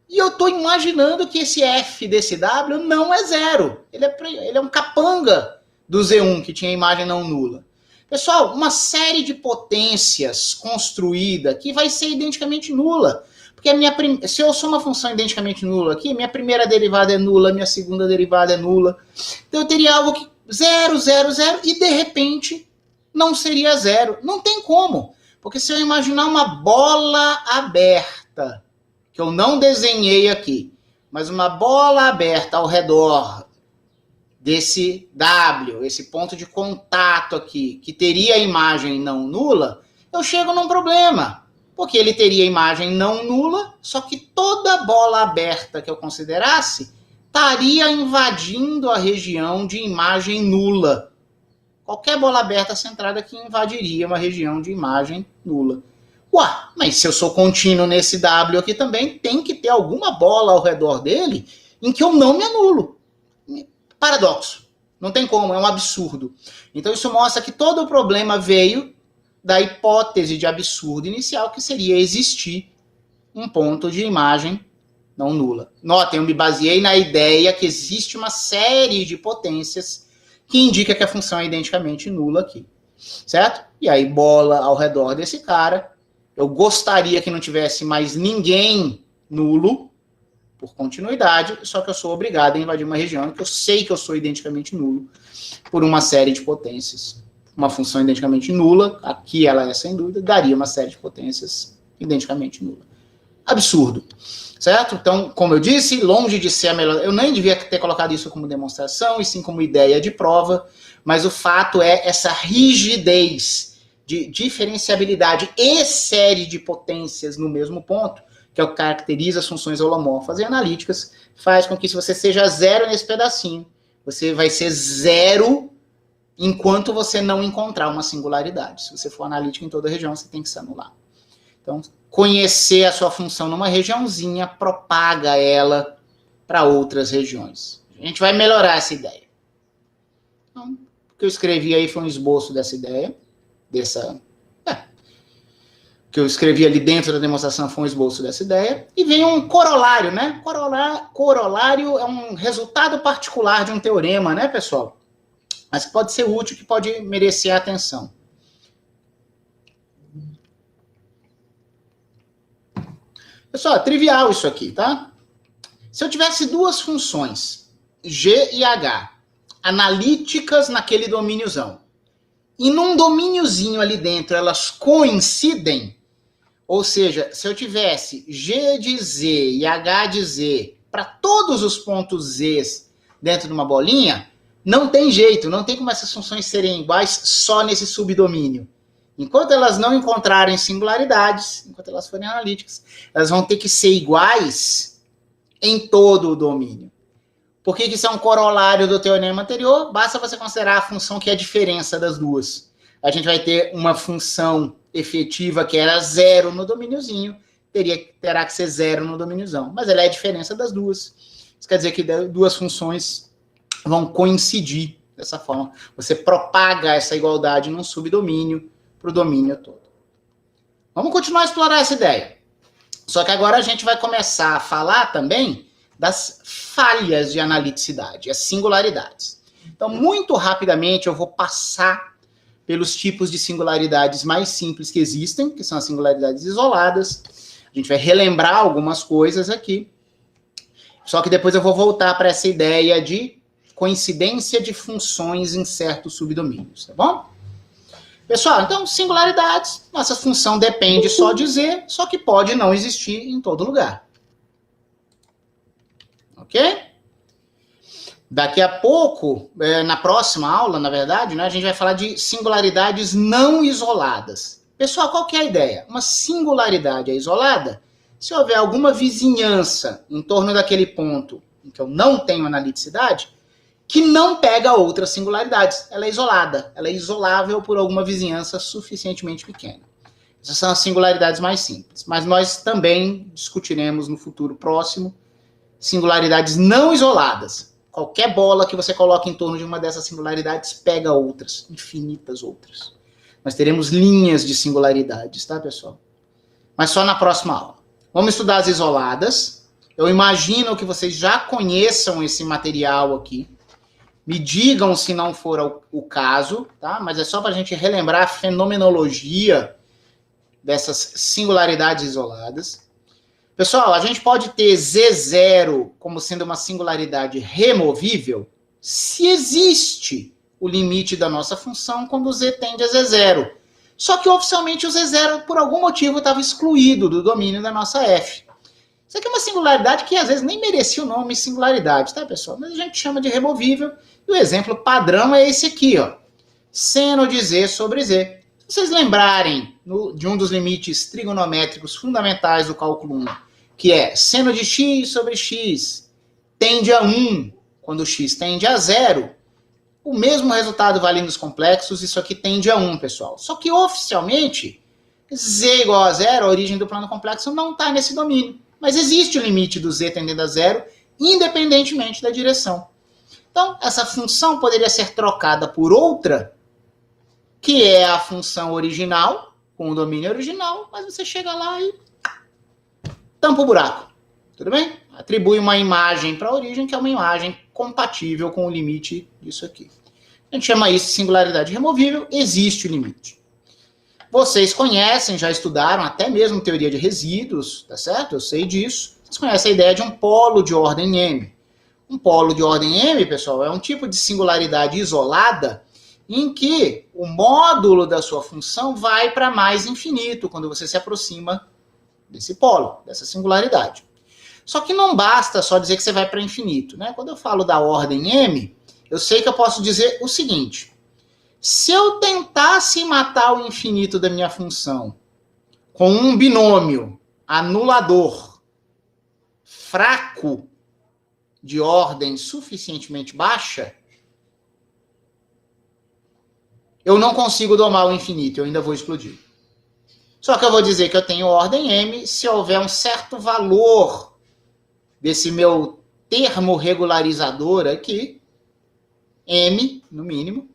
E eu estou imaginando que esse F desse W não é zero. Ele é um capanga do Z1, que tinha imagem não nula. Pessoal, uma série de potências construída que vai ser identicamente nula. Porque se eu sou uma função identicamente nula aqui, minha primeira derivada é nula, minha segunda derivada é nula. Então eu teria algo que 0, 0, 0 e de repente não seria zero. Não tem como. Porque se eu imaginar uma bola aberta, que eu não desenhei aqui, mas uma bola aberta ao redor desse W, esse ponto de contato aqui, que teria imagem não nula, eu chego num problema. Porque ele teria imagem não nula, só que toda bola aberta que eu considerasse estaria invadindo a região de imagem nula. Qualquer bola aberta centrada aqui invadiria uma região de imagem nula. Ué, mas se eu sou contínuo nesse W aqui também, tem que ter alguma bola ao redor dele em que eu não me anulo. Paradoxo. Não tem como, é um absurdo. Então isso mostra que todo o problema veio da hipótese de absurdo inicial, que seria existir um ponto de imagem não nula. Notem, eu me baseei na ideia que existe uma série de potências que indica que a função é identicamente nula aqui. Certo? E aí, bola ao redor desse cara. Eu gostaria que não tivesse mais ninguém nulo, por continuidade, só que eu sou obrigado a invadir uma região que eu sei que eu sou identicamente nulo por uma série de potências. Uma função identicamente nula, aqui ela é sem dúvida, daria uma série de potências identicamente nula. Absurdo, certo? Então, como eu disse, longe de ser a melhor... Eu nem devia ter colocado isso como demonstração, e sim como ideia de prova, mas o fato é essa rigidez de diferenciabilidade e série de potências no mesmo ponto, que é o que caracteriza as funções holomorfas e analíticas, faz com que se você seja zero nesse pedacinho, você vai ser zero enquanto você não encontrar uma singularidade. Se você for analítico em toda a região, você tem que se anular. Então, conhecer a sua função numa regiãozinha propaga ela para outras regiões. A gente vai melhorar essa ideia. Então, o que eu escrevi aí foi um esboço dessa ideia, que eu escrevi ali dentro da demonstração foi um esboço dessa ideia, e vem um corolário, né? Corolário é um resultado particular de um teorema, né, pessoal? Mas que pode ser útil, que pode merecer a atenção. Pessoal, é trivial isso aqui, tá? Se eu tivesse duas funções, G e H, analíticas naquele domíniozão, e num domíniozinho ali dentro elas coincidem, ou seja, se eu tivesse G de Z e H de Z para todos os pontos Z dentro de uma bolinha, não tem jeito, não tem como essas funções serem iguais só nesse subdomínio. Enquanto elas não encontrarem singularidades, enquanto elas forem analíticas, elas vão ter que ser iguais em todo o domínio. Por que isso é um corolário do teorema anterior? Basta você considerar a função que é a diferença das duas. A gente vai ter uma função efetiva que era zero no domíniozinho, terá que ser zero no domíniozão. Mas ela é a diferença das duas. Isso quer dizer que duas funções vão coincidir dessa forma. Você propaga essa igualdade num subdomínio para o domínio todo. Vamos continuar a explorar essa ideia. Só que agora a gente vai começar a falar também das falhas de analiticidade, as singularidades. Então, muito rapidamente, eu vou passar pelos tipos de singularidades mais simples que existem, que são as singularidades isoladas. A gente vai relembrar algumas coisas aqui. Só que depois eu vou voltar para essa ideia de coincidência de funções em certos subdomínios, tá bom? Pessoal, então, singularidades, nossa função depende só de Z, só que pode não existir em todo lugar. Ok? Daqui a pouco, na próxima aula, na verdade, né, a gente vai falar de singularidades não isoladas. Pessoal, qual que é a ideia? Uma singularidade é isolada se houver alguma vizinhança em torno daquele ponto em que eu não tenho analiticidade, que não pega outras singularidades. Ela é isolada, ela é isolável por alguma vizinhança suficientemente pequena. Essas são as singularidades mais simples. Mas nós também discutiremos no futuro próximo singularidades não isoladas. Qualquer bola que você coloque em torno de uma dessas singularidades pega outras, infinitas outras. Nós teremos linhas de singularidades, tá, pessoal? Mas só na próxima aula. Vamos estudar as isoladas. Eu imagino que vocês já conheçam esse material aqui. Me digam se não for o caso, tá? Mas é só para a gente relembrar a fenomenologia dessas singularidades isoladas. Pessoal, a gente pode ter Z0 como sendo uma singularidade removível se existe o limite da nossa função quando Z tende a Z0. Só que oficialmente o Z0, por algum motivo, estava excluído do domínio da nossa F. Isso aqui é uma singularidade que às vezes nem merecia o nome singularidade, tá, pessoal? Mas a gente chama de removível. E o exemplo padrão é esse aqui, ó. Seno de Z sobre Z. Se vocês lembrarem de um dos limites trigonométricos fundamentais do cálculo 1, que é seno de x sobre x tende a 1 quando x tende a 0, o mesmo resultado vale nos complexos, isso aqui tende a 1, pessoal. Só que oficialmente, z igual a 0, a origem do plano complexo, não está nesse domínio. Mas existe o limite do z tendendo a 0, independentemente da direção. Então, essa função poderia ser trocada por outra, que é a função original, com o domínio original, mas você chega lá e tampa o buraco. Tudo bem? Atribui uma imagem para a origem, que é uma imagem compatível com o limite disso aqui. A gente chama isso de singularidade removível, existe o limite. Vocês conhecem, já estudaram até mesmo teoria de resíduos, tá certo? Eu sei disso. Vocês conhecem a ideia de um polo de ordem M. Um polo de ordem M, pessoal, é um tipo de singularidade isolada em que o módulo da sua função vai para mais infinito quando você se aproxima desse polo, dessa singularidade. Só que não basta só dizer que você vai para infinito, né? Quando eu falo da ordem M, eu sei que eu posso dizer o seguinte: se eu tentasse matar o infinito da minha função com um binômio anulador fraco de ordem suficientemente baixa, eu não consigo domar o infinito, eu ainda vou explodir. Só que eu vou dizer que eu tenho ordem M se houver um certo valor desse meu termo regularizador aqui, M, no mínimo,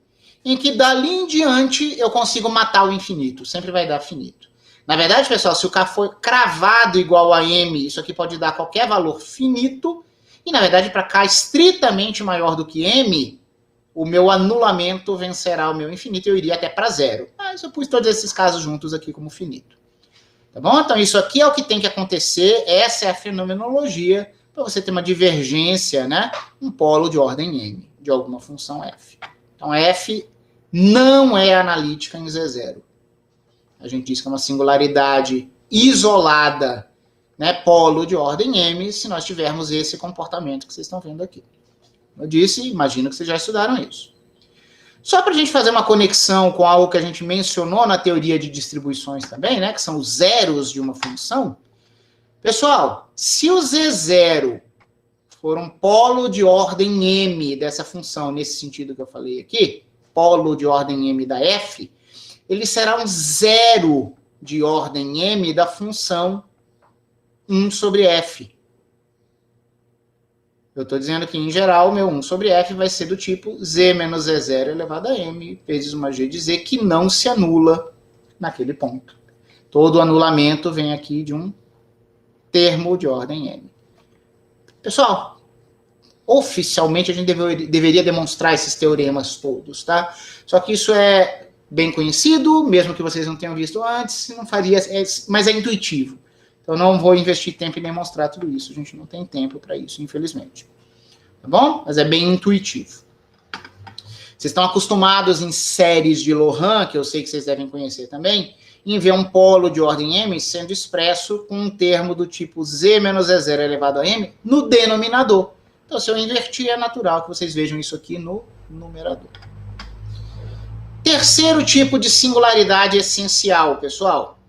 em que dali em diante eu consigo matar o infinito. Sempre vai dar finito. Na verdade, pessoal, se o K for cravado igual a M, isso aqui pode dar qualquer valor finito, e na verdade, para K estritamente maior do que M, o meu anulamento vencerá o meu infinito e eu iria até para 0. Mas eu pus todos esses casos juntos aqui como finito. Tá bom? Então, isso aqui é o que tem que acontecer, essa é a fenomenologia, para você ter uma divergência, né? Um polo de ordem M, de alguma função F. Então, F não é analítica em Z0. A gente diz que é uma singularidade isolada, né? Polo de ordem M, se nós tivermos esse comportamento que vocês estão vendo aqui. Eu disse, imagino que vocês já estudaram isso. Só para a gente fazer uma conexão com algo que a gente mencionou na teoria de distribuições também, né, que são os zeros de uma função. Pessoal, se o Z0 for um polo de ordem M dessa função, nesse sentido que eu falei aqui, polo de ordem M da F, ele será um zero de ordem M da função 1 sobre F. Eu estou dizendo que, em geral, o meu 1 sobre F vai ser do tipo Z menos Z0 elevado a M vezes uma G de Z, que não se anula naquele ponto. Todo anulamento vem aqui de um termo de ordem M. Pessoal, oficialmente a gente deveria demonstrar esses teoremas todos, tá? Só que isso é bem conhecido, mesmo que vocês não tenham visto antes, não faria, mas é intuitivo. Então, não vou investir tempo em demonstrar tudo isso. A gente não tem tempo para isso, infelizmente. Tá bom? Mas é bem intuitivo. Vocês estão acostumados em séries de Loran, que eu sei que vocês devem conhecer também, em ver um polo de ordem M sendo expresso com um termo do tipo Z menos Z0 elevado a M no denominador. Então, se eu invertir, é natural que vocês vejam isso aqui no numerador. Terceiro tipo de singularidade essencial, pessoal.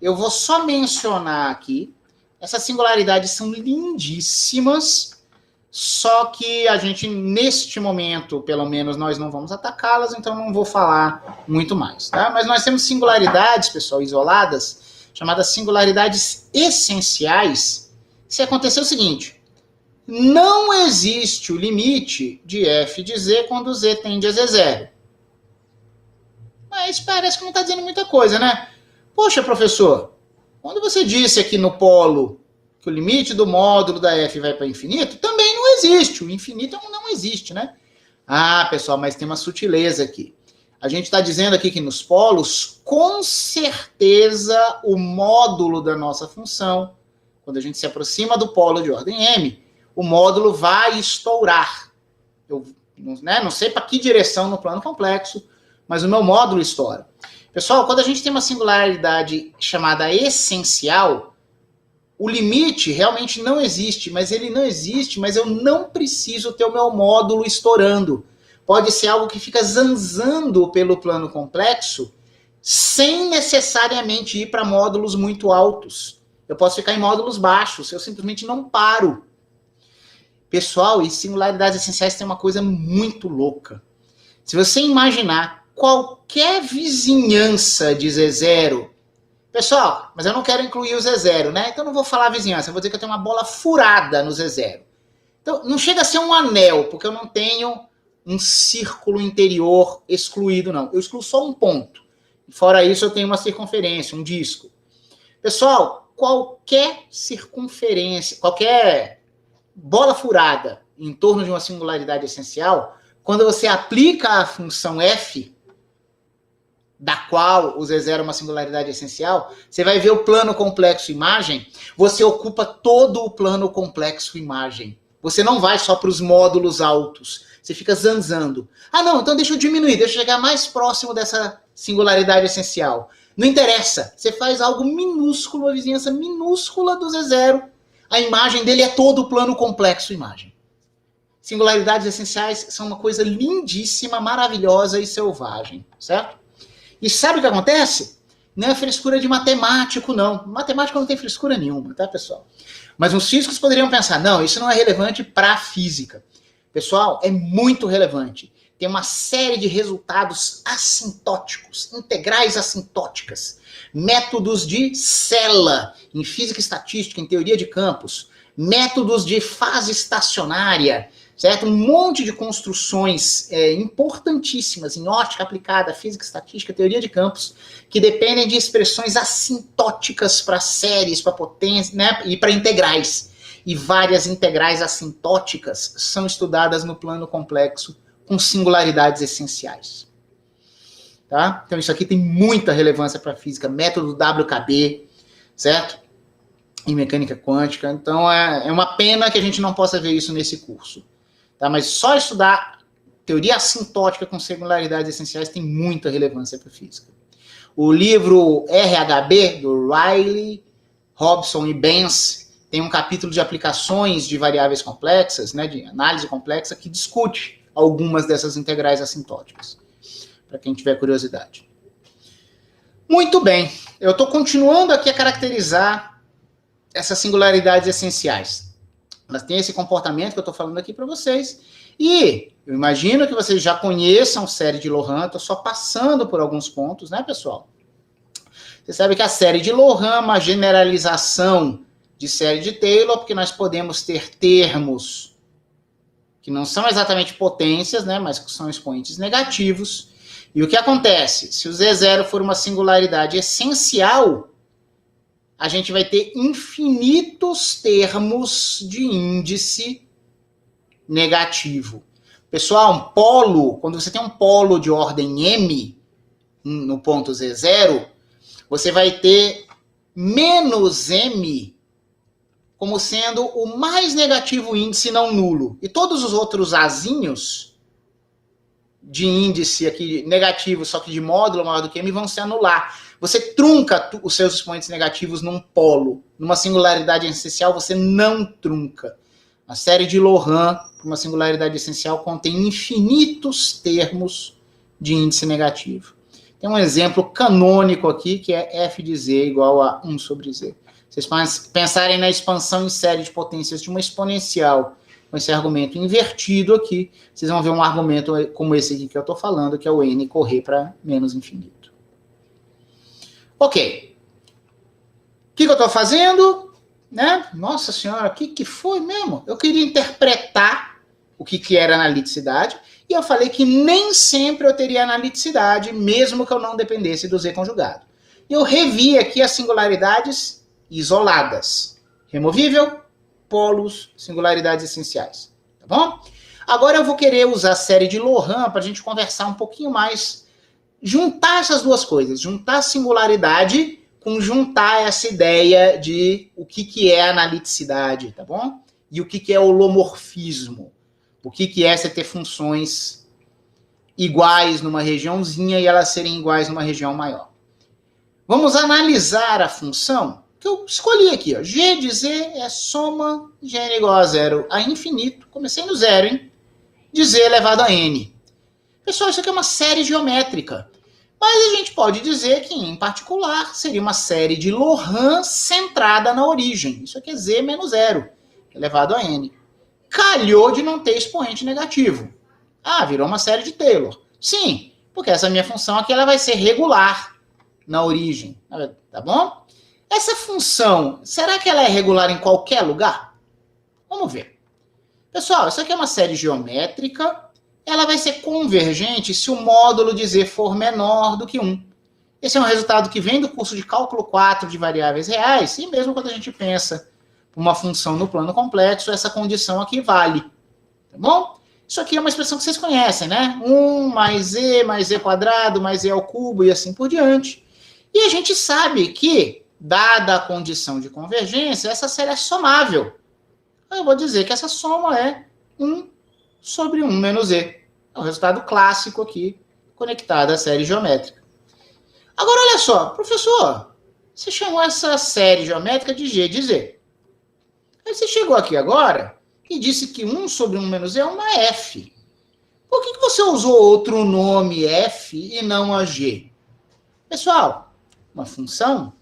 Eu vou só mencionar aqui. Essas singularidades são lindíssimas, só que a gente, neste momento, pelo menos, nós não vamos atacá-las, então não vou falar muito mais, tá? Mas nós temos singularidades, pessoal, isoladas, chamadas singularidades essenciais, se acontecer o seguinte: não existe o limite de f de z quando z tende a z0. Mas parece que não está dizendo muita coisa, né? Poxa, professor, quando você disse aqui no polo que o limite do módulo da f vai para infinito, também não existe. O infinito não existe, né? Ah, pessoal, mas tem uma sutileza aqui. A gente está dizendo aqui que nos polos, com certeza, o módulo da nossa função, quando a gente se aproxima do polo de ordem m, o módulo vai estourar. Eu não sei para que direção no plano complexo, mas o meu módulo estoura. Pessoal, quando a gente tem uma singularidade chamada essencial, o limite realmente não existe, mas ele não existe, mas eu não preciso ter o meu módulo estourando. Pode ser algo que fica zanzando pelo plano complexo, sem necessariamente ir para módulos muito altos. Eu posso ficar em módulos baixos, eu simplesmente não paro. Pessoal, e singularidades essenciais tem uma coisa muito louca. Se você imaginar qualquer vizinhança de Z0, pessoal, mas eu não quero incluir o Z0, né? Então não vou falar vizinhança, eu vou dizer que eu tenho uma bola furada no Z0. Então não chega a ser um anel, porque eu não tenho um círculo interior excluído, não. Eu excluo só um ponto. Fora isso, eu tenho uma circunferência, um disco. Pessoal, qualquer circunferência, qualquer bola furada em torno de uma singularidade essencial, quando você aplica a função f, da qual o Z0 é uma singularidade essencial, você vai ver o plano complexo imagem, você ocupa todo o plano complexo imagem. Você não vai só para os módulos altos, você fica zanzando. Ah, não, então deixa eu diminuir, deixa eu chegar mais próximo dessa singularidade essencial. Não interessa, você faz algo minúsculo, uma vizinhança minúscula do Z0, a imagem dele é todo o plano complexo imagem. Singularidades essenciais são uma coisa lindíssima, maravilhosa e selvagem, certo? E sabe o que acontece? Não é frescura de matemático, não. Matemático não tem frescura nenhuma, tá, pessoal? Mas os físicos poderiam pensar, não, isso não é relevante para a física. Pessoal, é muito relevante. Tem uma série de resultados assintóticos, integrais assintóticas, métodos de cela, em física estatística, em teoria de campos, métodos de fase estacionária, certo? Um monte de construções importantíssimas em ótica aplicada, física estatística, teoria de campos, que dependem de expressões assintóticas para séries, para potência, né? E para integrais. E várias integrais assintóticas são estudadas no plano complexo com singularidades essenciais. Tá? Então isso aqui tem muita relevância para a física, método WKB, certo? Em mecânica quântica. Então é uma pena que a gente não possa ver isso nesse curso. Tá? Mas só estudar teoria assintótica com singularidades essenciais tem muita relevância para a física. O livro RHB, do Riley, Hobson e Benz, tem um capítulo de aplicações de variáveis complexas, né, de análise complexa, que discute algumas dessas integrais assintóticas, para quem tiver curiosidade. Muito bem, eu estou continuando aqui a caracterizar essas singularidades essenciais. Elas têm esse comportamento que eu estou falando aqui para vocês, e eu imagino que vocês já conheçam série de Loran, estou só passando por alguns pontos, né, pessoal? Você sabe que a série de Loran é uma generalização de série de Taylor, porque nós podemos ter termos que não são exatamente potências, né, mas que são expoentes negativos. E o que acontece? Se o Z0 for uma singularidade essencial, a gente vai ter infinitos termos de índice negativo. Pessoal, um polo, quando você tem um polo de ordem M no ponto Z0, você vai ter menos M como sendo o mais negativo índice não nulo. E todos os outros azinhos de índice aqui negativo, só que de módulo maior do que M, vão se anular. Você trunca os seus expoentes negativos num polo. Numa singularidade essencial, você não trunca. A série de Loran, uma singularidade essencial, contém infinitos termos de índice negativo. Tem um exemplo canônico aqui, que é f de z igual a 1 sobre z. Vocês pensarem na expansão em série de potências de uma exponencial com esse argumento invertido aqui, vocês vão ver um argumento como esse aqui que eu estou falando, que é o n correr para menos infinito. Ok. O que eu estou fazendo? Né? Nossa senhora, o que foi mesmo? Eu queria interpretar o que era analiticidade, e eu falei que nem sempre eu teria analiticidade, mesmo que eu não dependesse do z conjugado. E eu revi aqui as singularidades isoladas. Removível, polos, singularidades essenciais. Tá bom? Agora eu vou querer usar a série de Loran para a gente conversar um pouquinho mais, juntar essas duas coisas, juntar a singularidade com juntar essa ideia de o que é analiticidade, tá bom? E o que é holomorfismo. O que é você ter funções iguais numa regiãozinha e elas serem iguais numa região maior. Vamos analisar a função que eu escolhi aqui. Ó. G de z é soma de n igual a zero a infinito. Comecei no zero, hein? De z elevado a n. Pessoal, isso aqui é uma série geométrica. Mas a gente pode dizer que, em particular, seria uma série de Loran centrada na origem. Isso aqui é z menos zero, elevado a n. Calhou de não ter expoente negativo. Ah, virou uma série de Taylor. Sim, porque essa minha função aqui ela vai ser regular na origem. Tá bom? Essa função, será que ela é regular em qualquer lugar? Vamos ver. Pessoal, isso aqui é uma série geométrica. Ela vai ser convergente se o módulo de z for menor do que 1. Esse é um resultado que vem do curso de cálculo 4 de variáveis reais, e mesmo quando a gente pensa uma função no plano complexo, essa condição aqui vale. Tá bom? Isso aqui é uma expressão que vocês conhecem, né? 1 mais z quadrado, mais z ao cubo e assim por diante. E a gente sabe que, dada a condição de convergência, essa série é somável. Eu vou dizer que essa soma é 1 sobre 1 menos z. É um resultado clássico aqui, conectado à série geométrica. Agora, olha só, professor, você chamou essa série geométrica de G de Z. Aí você chegou aqui agora e disse que 1 sobre 1 menos z é uma f. Por que você usou outro nome f e não a g? Pessoal, uma função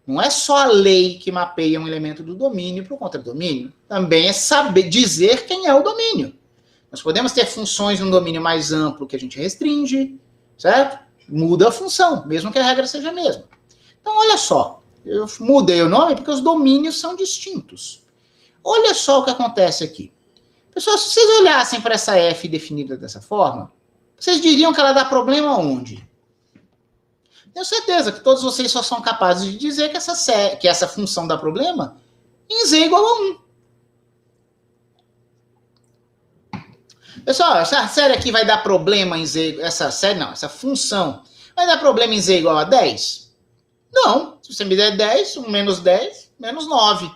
não é só a lei que mapeia um elemento do domínio para o contradomínio. Também é saber dizer quem é o domínio. Nós podemos ter funções num domínio mais amplo que a gente restringe, certo? Muda a função, mesmo que a regra seja a mesma. Então, olha só. Eu mudei o nome porque os domínios são distintos. Olha só o que acontece aqui. Pessoal, se vocês olhassem para essa f definida dessa forma, vocês diriam que ela dá problema onde? Tenho certeza que todos vocês só são capazes de dizer que essa função dá problema em z igual a 1. Pessoal, essa série aqui vai dar problema em z... Essa função vai dar problema em z igual a 10? Não. Se você me der 10, 1 menos 10, menos 9.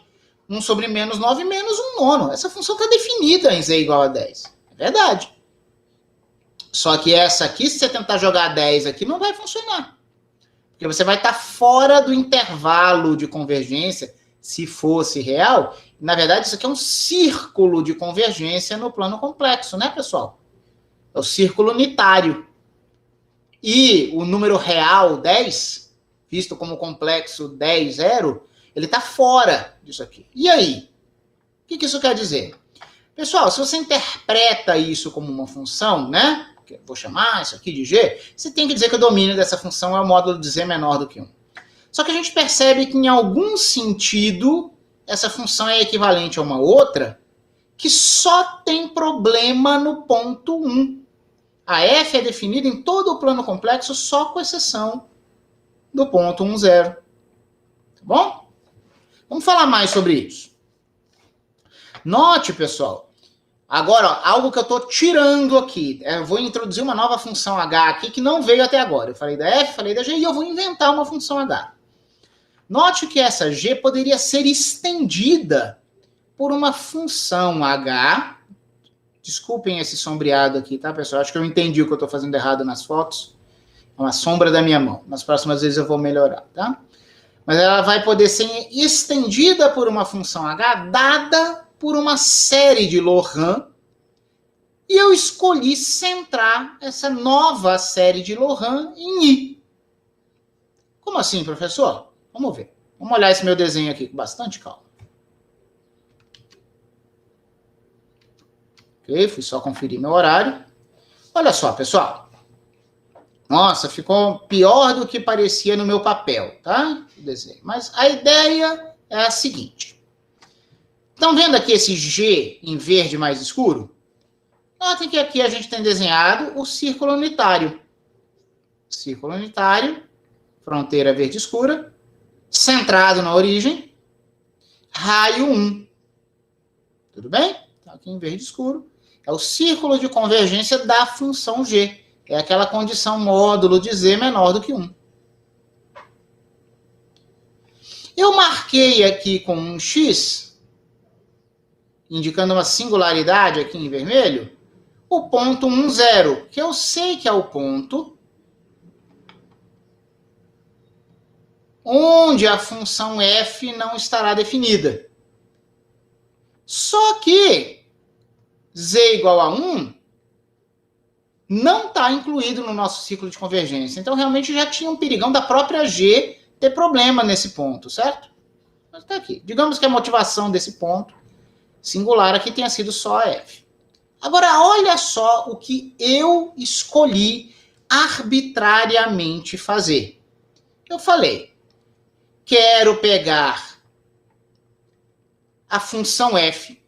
1 sobre menos 9, menos 1 nono. Essa função está definida em z igual a 10. É verdade. Só que essa aqui, se você tentar jogar 10 aqui, não vai funcionar. Porque você vai estar fora do intervalo de convergência, se fosse real. Na verdade, isso aqui é um círculo de convergência no plano complexo, né, pessoal? É o círculo unitário. E o número real, 10, visto como complexo 10, 0, ele está fora disso aqui. E aí? O que isso quer dizer? Pessoal, se você interpreta isso como uma função, né? Que eu vou chamar isso aqui de g, você tem que dizer que o domínio dessa função é o módulo de z menor do que 1. Só que a gente percebe que, em algum sentido, essa função é equivalente a uma outra que só tem problema no ponto 1. A f é definida em todo o plano complexo, só com exceção do ponto 1, 0. Tá bom? Vamos falar mais sobre isso. Note, pessoal, agora, ó, algo que eu estou tirando aqui. Eu vou introduzir uma nova função h aqui que não veio até agora. Eu falei da f, falei da g e eu vou inventar uma função h. Note que essa g poderia ser estendida por uma função h. Desculpem esse sombreado aqui, tá, pessoal? Acho que eu entendi o que eu estou fazendo errado nas fotos. É uma sombra da minha mão. Nas próximas vezes eu vou melhorar, tá? Mas ela vai poder ser estendida por uma função h dada por uma série de Loran e eu escolhi centrar essa nova série de Loran em I. Como assim, professor? Vamos ver. Vamos olhar esse meu desenho aqui com bastante calma. Ok, fui só conferir meu horário. Olha só, pessoal. Nossa, ficou pior do que parecia no meu papel, tá? O desenho. Mas a ideia é a seguinte. Estão vendo aqui esse G em verde mais escuro? Notem que aqui a gente tem desenhado o círculo unitário. Círculo unitário, fronteira verde escura, centrado na origem, raio 1. Tudo bem? Então, aqui em verde escuro. É o círculo de convergência da função G. É aquela condição módulo de Z menor do que 1. Eu marquei aqui com um X, indicando uma singularidade aqui em vermelho, o ponto 1, 0, que eu sei que é o ponto onde a função f não estará definida. Só que z igual a 1 não está incluído no nosso ciclo de convergência. Então, realmente, já tinha um perigão da própria G ter problema nesse ponto, certo? Mas está aqui. Digamos que a motivação desse ponto singular aqui tenha sido só a f. Agora, olha só o que eu escolhi arbitrariamente fazer. Eu falei, quero pegar a função f,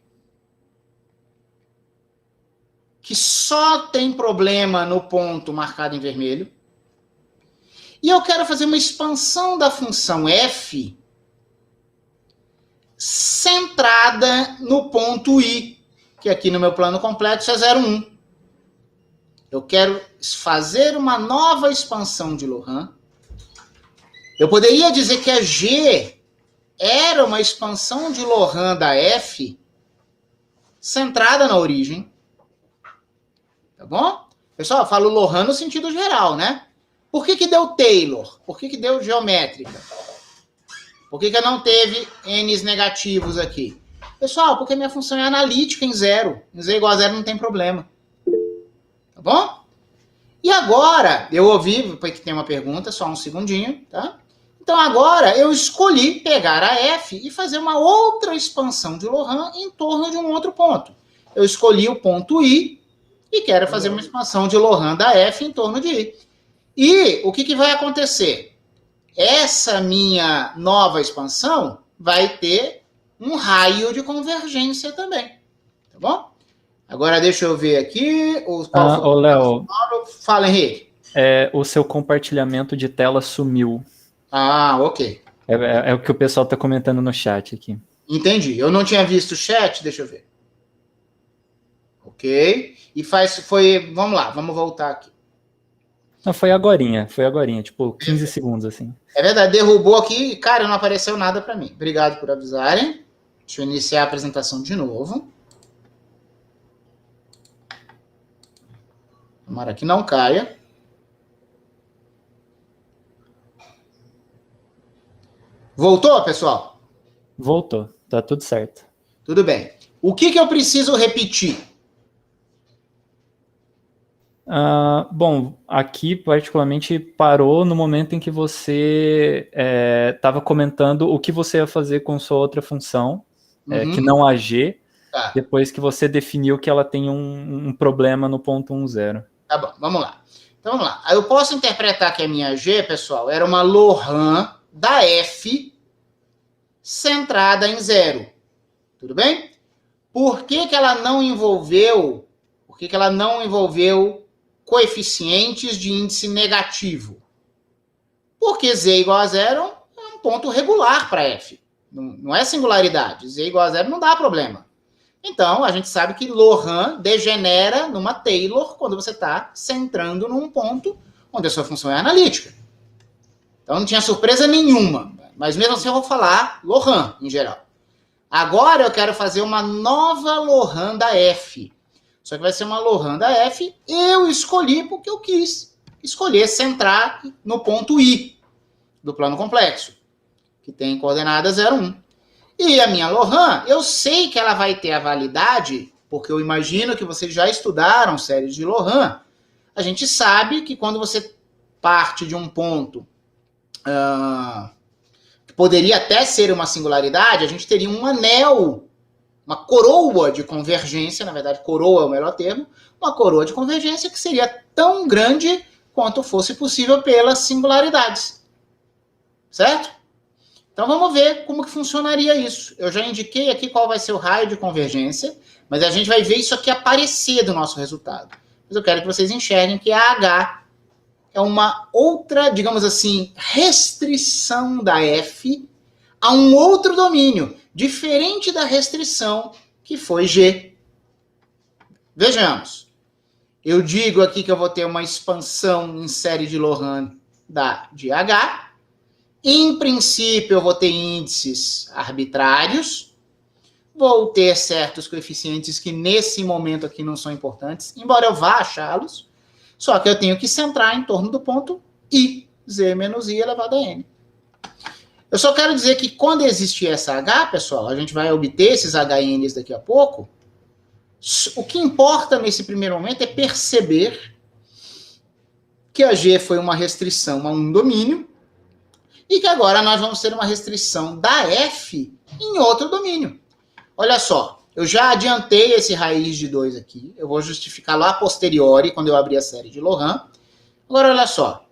que só tem problema no ponto marcado em vermelho, e eu quero fazer uma expansão da função f centrada no ponto i, que aqui no meu plano complexo é 0, 1. Eu quero fazer uma nova expansão de Loran. Eu poderia dizer que a G era uma expansão de Loran da F centrada na origem. Tá bom? Pessoal, eu falo Loran no sentido geral, né? Por que deu Taylor? Por que deu geométrica? Por que não teve N's negativos aqui? Pessoal, porque minha função é analítica em 0. Em Z igual a 0 não tem problema. Tá bom? E agora, eu ouvi, porque tem uma pergunta, só um segundinho, tá? Então agora eu escolhi pegar a F e fazer uma outra expansão de Loran em torno de um outro ponto. Eu escolhi o ponto I e quero fazer uma expansão de Loran da F em torno de I. E o que vai acontecer? Essa minha nova expansão vai ter um raio de convergência também. Tá bom? Agora deixa eu ver aqui. Ô, Léo. Fala, Henrique. O seu compartilhamento de tela sumiu. Ah, ok. É o que o pessoal está comentando no chat aqui. Entendi. Eu não tinha visto o chat, deixa eu ver. Ok. E foi. Vamos lá, vamos voltar aqui. Não, foi agorinha, tipo 15 segundos, assim. É verdade, derrubou aqui e, cara, não apareceu nada para mim. Obrigado por avisarem. Deixa eu iniciar a apresentação de novo. Tomara que não caia. Voltou, pessoal? Voltou, tá tudo certo. Tudo bem. O que eu preciso repetir? Bom, aqui particularmente parou no momento em que você estava comentando o que você ia fazer com sua outra função, que não a G, tá. Depois que você definiu que ela tem um problema no ponto 1, 0. Tá bom, vamos lá. Então vamos lá. Eu posso interpretar que a minha G, pessoal, era uma Loran da F centrada em 0. Tudo bem? Por que ela não envolveu... Por que ela não envolveu coeficientes de índice negativo? Porque Z igual a 0 é um ponto regular para F. Não é singularidade. Z igual a 0 não dá problema. Então, a gente sabe que Loran degenera numa Taylor quando você está centrando num ponto onde a sua função é analítica. Então, não tinha surpresa nenhuma. Mas mesmo assim, eu vou falar Loran, em geral. Agora, eu quero fazer uma nova Loran da F. Só que vai ser uma Loran da F. Eu escolhi porque eu quis escolher centrar no ponto I do plano complexo, que tem coordenada 0, 1. E a minha Lohan, eu sei que ela vai ter a validade, porque eu imagino que vocês já estudaram séries de Lohan. A gente sabe que quando você parte de um ponto que poderia até ser uma singularidade, a gente teria um anel, uma coroa de convergência, na verdade, coroa é o melhor termo, uma coroa de convergência que seria tão grande quanto fosse possível pelas singularidades. Certo? Então vamos ver como que funcionaria isso. Eu já indiquei aqui qual vai ser o raio de convergência, mas a gente vai ver isso aqui aparecer do nosso resultado. Mas eu quero que vocês enxerguem que a H é uma outra, digamos assim, restrição da F a um outro domínio, diferente da restrição que foi G. Vejamos. Eu digo aqui que eu vou ter uma expansão em série de Lohan de H. Em princípio, eu vou ter índices arbitrários. Vou ter certos coeficientes que nesse momento aqui não são importantes, embora eu vá achá-los. Só que eu tenho que centrar em torno do ponto I, Z menos I elevado a N. Eu só quero dizer que quando existir essa H, pessoal, a gente vai obter esses HNs daqui a pouco. O que importa nesse primeiro momento é perceber que a G foi uma restrição a um domínio e que agora nós vamos ter uma restrição da F em outro domínio. Olha só, eu já adiantei esse raiz de 2 aqui, eu vou justificar lá a posteriori, quando eu abrir a série de Lohan. Agora, olha só.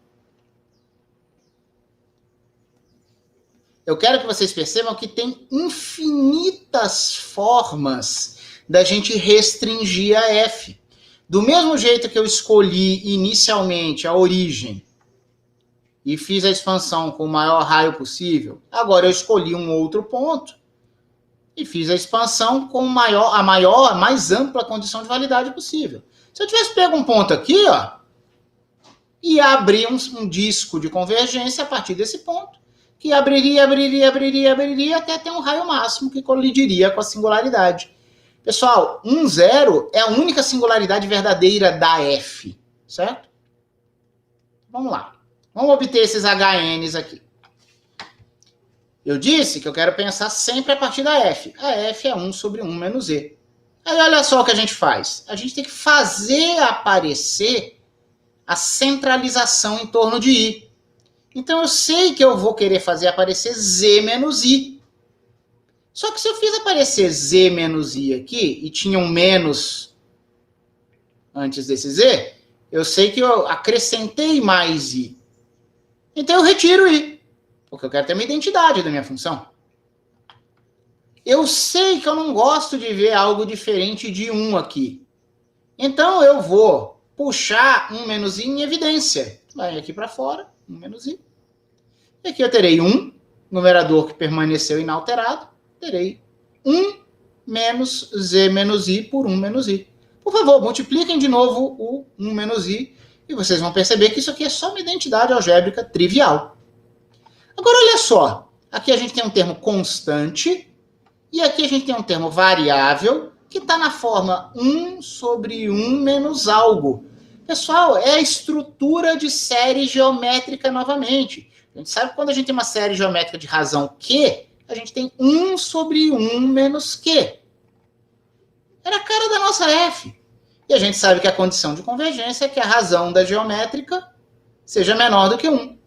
Eu quero que vocês percebam que tem infinitas formas da gente restringir a F. Do mesmo jeito que eu escolhi inicialmente a origem e fiz a expansão com o maior raio possível, agora eu escolhi um outro ponto e fiz a expansão com a mais ampla condição de validade possível. Se eu tivesse pego um ponto aqui, ó, e abrir um disco de convergência a partir desse ponto, que abriria até ter um raio máximo que colidiria com a singularidade. Pessoal, 1, 0 é a única singularidade verdadeira da F, certo? Vamos lá. Vamos obter esses HNs aqui. Eu disse que eu quero pensar sempre a partir da F. A F é 1 sobre 1 menos E. Aí olha só o que a gente faz. A gente tem que fazer aparecer a centralização em torno de I. Então eu sei que eu vou querer fazer aparecer Z menos I. Só que se eu fiz aparecer Z menos I aqui, e tinha um menos antes desse Z, eu sei que eu acrescentei mais I. Então eu retiro I, porque eu quero ter uma identidade da minha função. Eu sei que eu não gosto de ver algo diferente de 1 aqui. Então eu vou puxar 1 menos I em evidência. Vai aqui para fora, 1 menos I. E aqui eu terei 1, numerador que permaneceu inalterado. Terei 1 menos Z menos I por 1 menos I. Por favor, multipliquem de novo o 1 menos I e vocês vão perceber que isso aqui é só uma identidade algébrica trivial. Agora, olha só. Aqui a gente tem um termo constante e aqui a gente tem um termo variável que está na forma 1 sobre 1 menos algo. Pessoal, é a estrutura de série geométrica novamente. A gente sabe que quando a gente tem uma série geométrica de razão Q, a gente tem 1 sobre 1 menos Q. Era a cara da nossa F. E a gente sabe que a condição de convergência é que a razão da geométrica seja menor do que 1.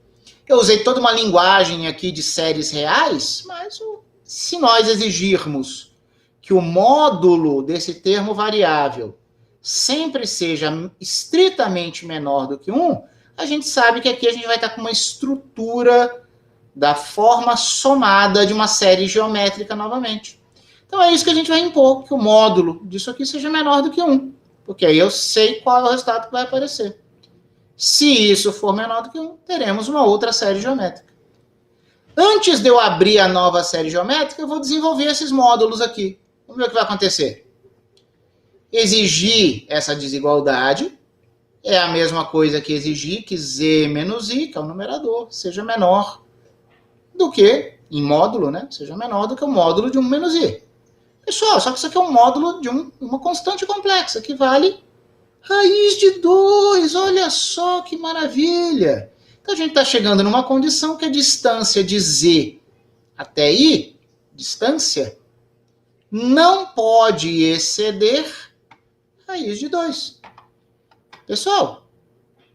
Eu usei toda uma linguagem aqui de séries reais, mas se nós exigirmos que o módulo desse termo variável sempre seja estritamente menor do que 1, a gente sabe que aqui a gente vai estar com uma estrutura da forma somada de uma série geométrica novamente. Então é isso que a gente vai impor, que o módulo disso aqui seja menor do que 1. Porque aí eu sei qual é o resultado que vai aparecer. Se isso for menor do que 1, teremos uma outra série geométrica. Antes de eu abrir a nova série geométrica, eu vou desenvolver esses módulos aqui. Vamos ver o que vai acontecer. Exigir essa desigualdade é a mesma coisa que exigir que Z menos I, que é o numerador, seja menor do que, em módulo, né? Seja menor do que o módulo de 1 menos I. Pessoal, só que isso aqui é um módulo de uma constante complexa, que vale raiz de 2. Olha só que maravilha. Então a gente está chegando numa condição que a distância de Z até I distância, não pode exceder raiz de 2. Pessoal,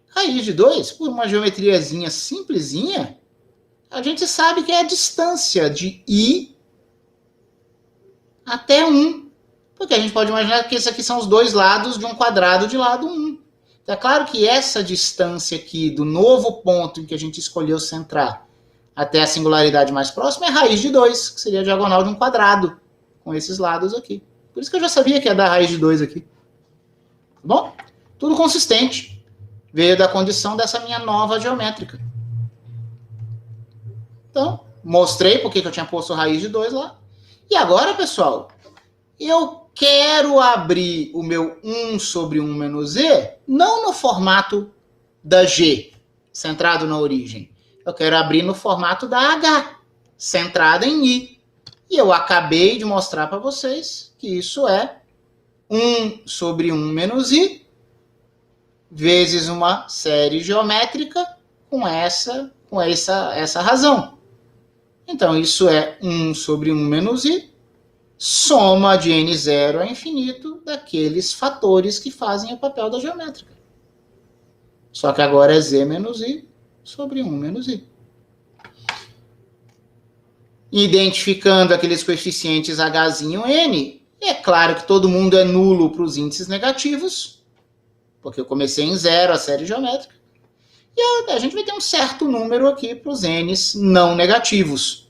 raiz de 2, por uma geometriazinha simplesinha, a gente sabe que é a distância de I até 1. Porque a gente pode imaginar que esses aqui são os dois lados de um quadrado de lado 1. Então é claro que essa distância aqui do novo ponto em que a gente escolheu centrar até a singularidade mais próxima é raiz de 2, que seria a diagonal de um quadrado, com esses lados aqui. Por isso que eu já sabia que ia dar raiz de 2 aqui. Tá bom? Tudo consistente. Veio da condição dessa minha nova geométrica. Então, mostrei porque eu tinha posto raiz de 2 lá. E agora, pessoal, eu quero abrir o meu 1 sobre 1 menos e, não no formato da G, centrado na origem. Eu quero abrir no formato da H, centrada em I. E eu acabei de mostrar para vocês que isso é 1 sobre 1 menos I, vezes uma série geométrica com essa razão. Então, isso é 1 sobre 1 menos I, soma de n0 a infinito daqueles fatores que fazem o papel da geométrica. Só que agora é z menos i sobre 1 menos i. Identificando aqueles coeficientes hzinho n, é claro que todo mundo é nulo para os índices negativos, porque eu comecei em 0 a série geométrica, e a gente vai ter um certo número aqui para os n's não negativos.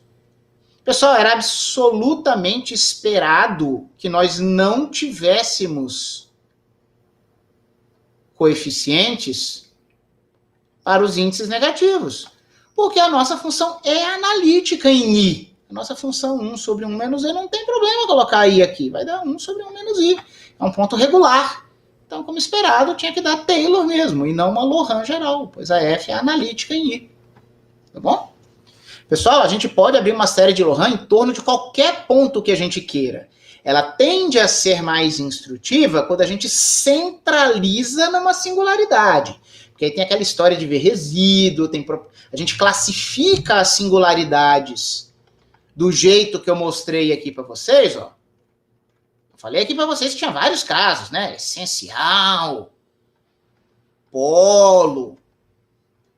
Pessoal, era absolutamente esperado que nós não tivéssemos coeficientes para os índices negativos, porque a nossa função é analítica em I. A nossa função 1 sobre 1 menos i não tem problema colocar I aqui, vai dar 1 sobre 1 menos i. É um ponto regular. Então, como esperado, tinha que dar Taylor mesmo, e não uma Lorentz geral, pois a F é analítica em I. Tá bom? Pessoal, a gente pode abrir uma série de Lorentz em torno de qualquer ponto que a gente queira. Ela tende a ser mais instrutiva quando a gente centraliza numa singularidade. Porque aí tem aquela história de ver resíduo, a gente classifica as singularidades do jeito que eu mostrei aqui para vocês. Ó. Eu falei aqui para vocês que tinha vários casos, né? Essencial, polo,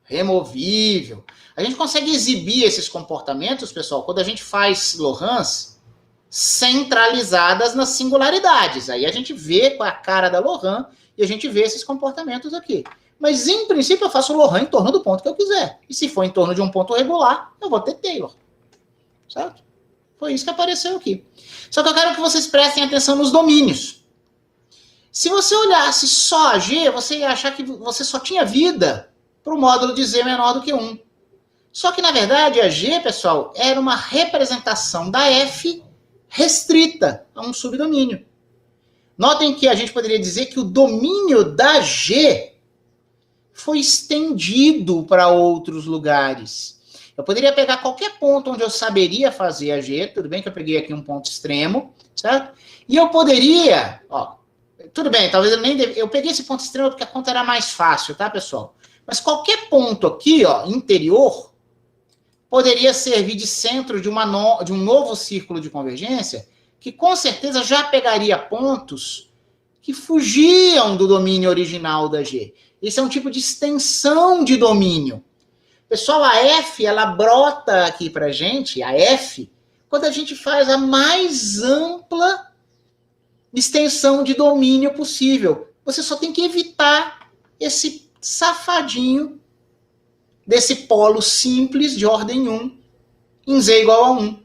removível. A gente consegue exibir esses comportamentos, pessoal, quando a gente faz Lorentz centralizadas nas singularidades. Aí a gente vê com a cara da Lorentz e a gente vê esses comportamentos aqui. Mas, em princípio, eu faço Lorentz em torno do ponto que eu quiser. E se for em torno de um ponto regular, eu vou ter Taylor. Certo? Foi isso que apareceu aqui. Só que eu quero que vocês prestem atenção nos domínios. Se você olhasse só a G, você ia achar que você só tinha vida para o módulo de Z menor do que 1. Só que, na verdade, a G, pessoal, era uma representação da F restrita a um subdomínio. Notem que a gente poderia dizer que o domínio da G foi estendido para outros lugares. Eu poderia pegar qualquer ponto onde eu saberia fazer a G, tudo bem que eu peguei aqui um ponto extremo, certo? E eu poderia, ó, tudo bem, talvez eu peguei esse ponto extremo porque a conta era mais fácil, tá, pessoal? Mas qualquer ponto aqui, ó, interior, poderia servir de centro de um novo círculo de convergência, que com certeza já pegaria pontos que fugiam do domínio original da G. Esse é um tipo de extensão de domínio. Pessoal, a F, ela brota aqui pra gente, a F, quando a gente faz a mais ampla extensão de domínio possível. Você só tem que evitar esse safadinho desse polo simples de ordem 1 em Z igual a 1.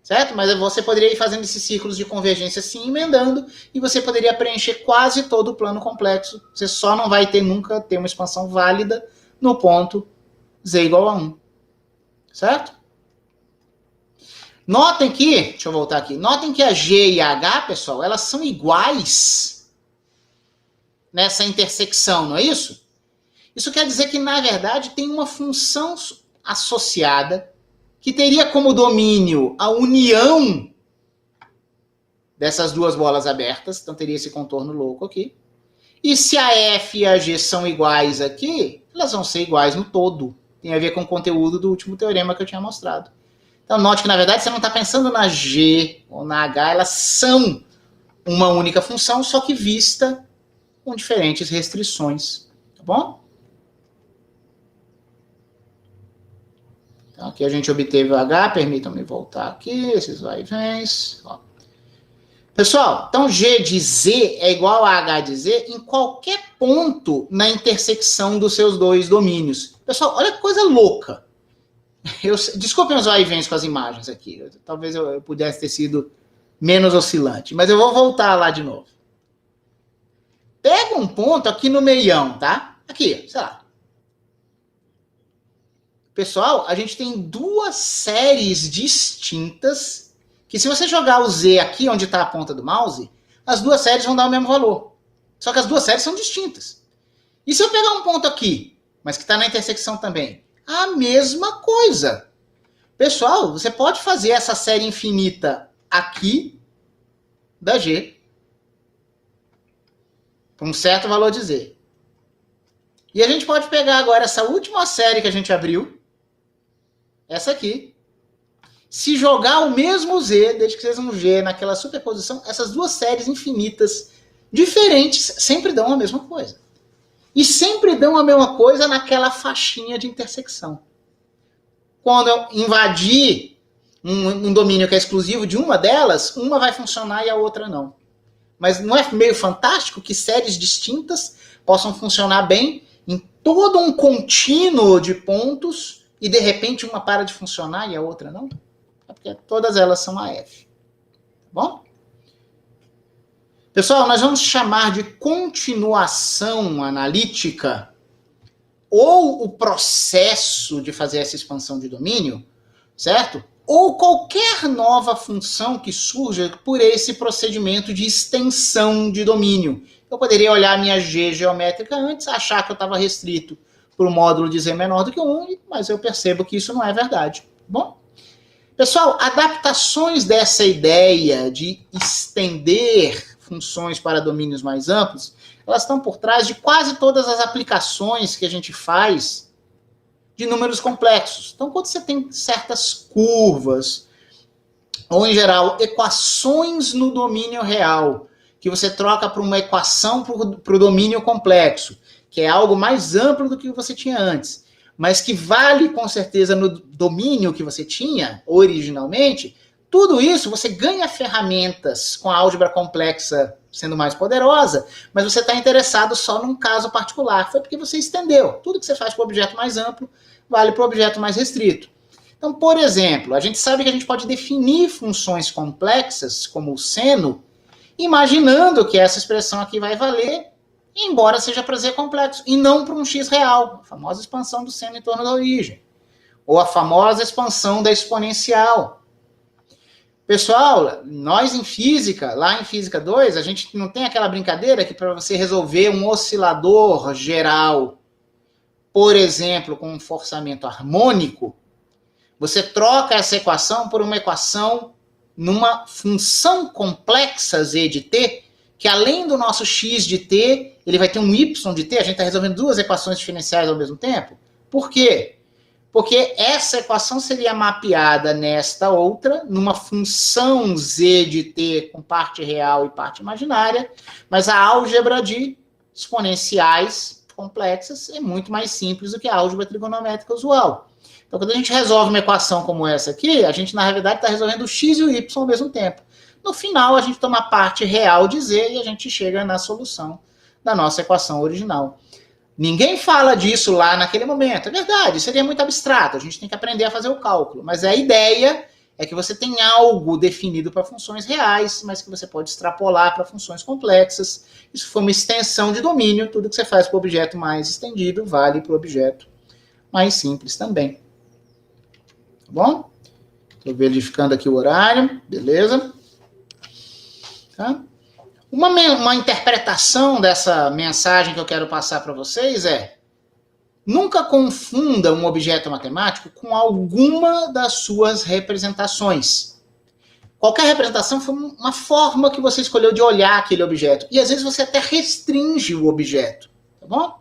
Certo? Mas você poderia ir fazendo esses círculos de convergência assim, emendando, e você poderia preencher quase todo o plano complexo. Você só não vai nunca ter uma expansão válida no ponto Z igual a 1. Certo? Notem que, deixa eu voltar aqui, notem que a G e a H, pessoal, elas são iguais nessa intersecção, não é isso? Isso quer dizer que, na verdade, tem uma função associada que teria como domínio a união dessas duas bolas abertas, então teria esse contorno louco aqui. E se a F e a G são iguais aqui, elas vão ser iguais no todo. Tem a ver com o conteúdo do último teorema que eu tinha mostrado. Então, note que, na verdade, você não está pensando na G ou na H, elas são uma única função, só que vista com diferentes restrições, tá bom? Então, aqui a gente obteve o H, permitam-me voltar aqui, esses vai e vens. Ó. Pessoal, então G de Z é igual a H de Z em qualquer ponto na intersecção dos seus dois domínios. Pessoal, olha que coisa louca. Desculpem os vai e vens com as imagens aqui. Talvez eu pudesse ter sido menos oscilante, mas eu vou voltar lá de novo. Pega um ponto aqui no meião, tá? Aqui, sei lá. Pessoal, a gente tem duas séries distintas que se você jogar o Z aqui onde está a ponta do mouse, as duas séries vão dar o mesmo valor. Só que as duas séries são distintas. E se eu pegar um ponto aqui, mas que está na intersecção também? A mesma coisa. Pessoal, você pode fazer essa série infinita aqui da G para um certo valor de Z. E a gente pode pegar agora essa última série que a gente abriu, essa aqui, se jogar o mesmo Z, desde que seja um G naquela superposição, essas duas séries infinitas diferentes sempre dão a mesma coisa. E sempre dão a mesma coisa naquela faixinha de intersecção. Quando eu invadir um domínio que é exclusivo de uma delas, uma vai funcionar e a outra não. Mas não é meio fantástico que séries distintas possam funcionar bem em todo um contínuo de pontos e de repente uma para de funcionar e a outra não? É porque todas elas são AF. Tá bom? Pessoal, nós vamos chamar de continuação analítica ou o processo de fazer essa expansão de domínio, certo? Ou qualquer nova função que surja por esse procedimento de extensão de domínio. Eu poderia olhar a minha G geométrica antes, achar que eu estava restrito por um módulo de Z menor do que 1, mas eu percebo que isso não é verdade. Bom? Pessoal, adaptações dessa ideia de estender funções para domínios mais amplos, elas estão por trás de quase todas as aplicações que a gente faz de números complexos. Então, quando você tem certas curvas, ou em geral, equações no domínio real, que você troca para uma equação para o domínio complexo, que é algo mais amplo do que você tinha antes, mas que vale com certeza no domínio que você tinha originalmente, tudo isso você ganha ferramentas com a álgebra complexa sendo mais poderosa, mas você está interessado só num caso particular. Foi porque você estendeu. Tudo que você faz para o objeto mais amplo vale para o objeto mais restrito. Então, por exemplo, a gente sabe que a gente pode definir funções complexas, como o seno, imaginando que essa expressão aqui vai valer, embora seja para Z complexo, e não para um x real, a famosa expansão do seno em torno da origem, ou a famosa expansão da exponencial. Pessoal, nós em física, lá em Física 2, a gente não tem aquela brincadeira que para você resolver um oscilador geral, por exemplo, com um forçamento harmônico, você troca essa equação por uma equação numa função complexa Z de t, que além do nosso x de t, ele vai ter um y de t, a gente está resolvendo duas equações diferenciais ao mesmo tempo. Por quê? Porque essa equação seria mapeada nesta outra, numa função z de t com parte real e parte imaginária, mas a álgebra de exponenciais complexas é muito mais simples do que a álgebra trigonométrica usual. Então, quando a gente resolve uma equação como essa aqui, a gente, na realidade, está resolvendo o x e o y ao mesmo tempo. No final, a gente toma a parte real de z e a gente chega na solução da nossa equação original. Ninguém fala disso lá naquele momento. É verdade, seria muito abstrato. A gente tem que aprender a fazer o cálculo. Mas a ideia é que você tem algo definido para funções reais, mas que você pode extrapolar para funções complexas. Isso foi uma extensão de domínio. Tudo que você faz para o objeto mais estendido vale para o objeto mais simples também. Tá bom? Estou verificando aqui o horário. Beleza. Tá? Uma interpretação dessa mensagem que eu quero passar para vocês é: nunca confunda um objeto matemático com alguma das suas representações. Qualquer representação foi uma forma que você escolheu de olhar aquele objeto. E às vezes você até restringe o objeto. Tá bom?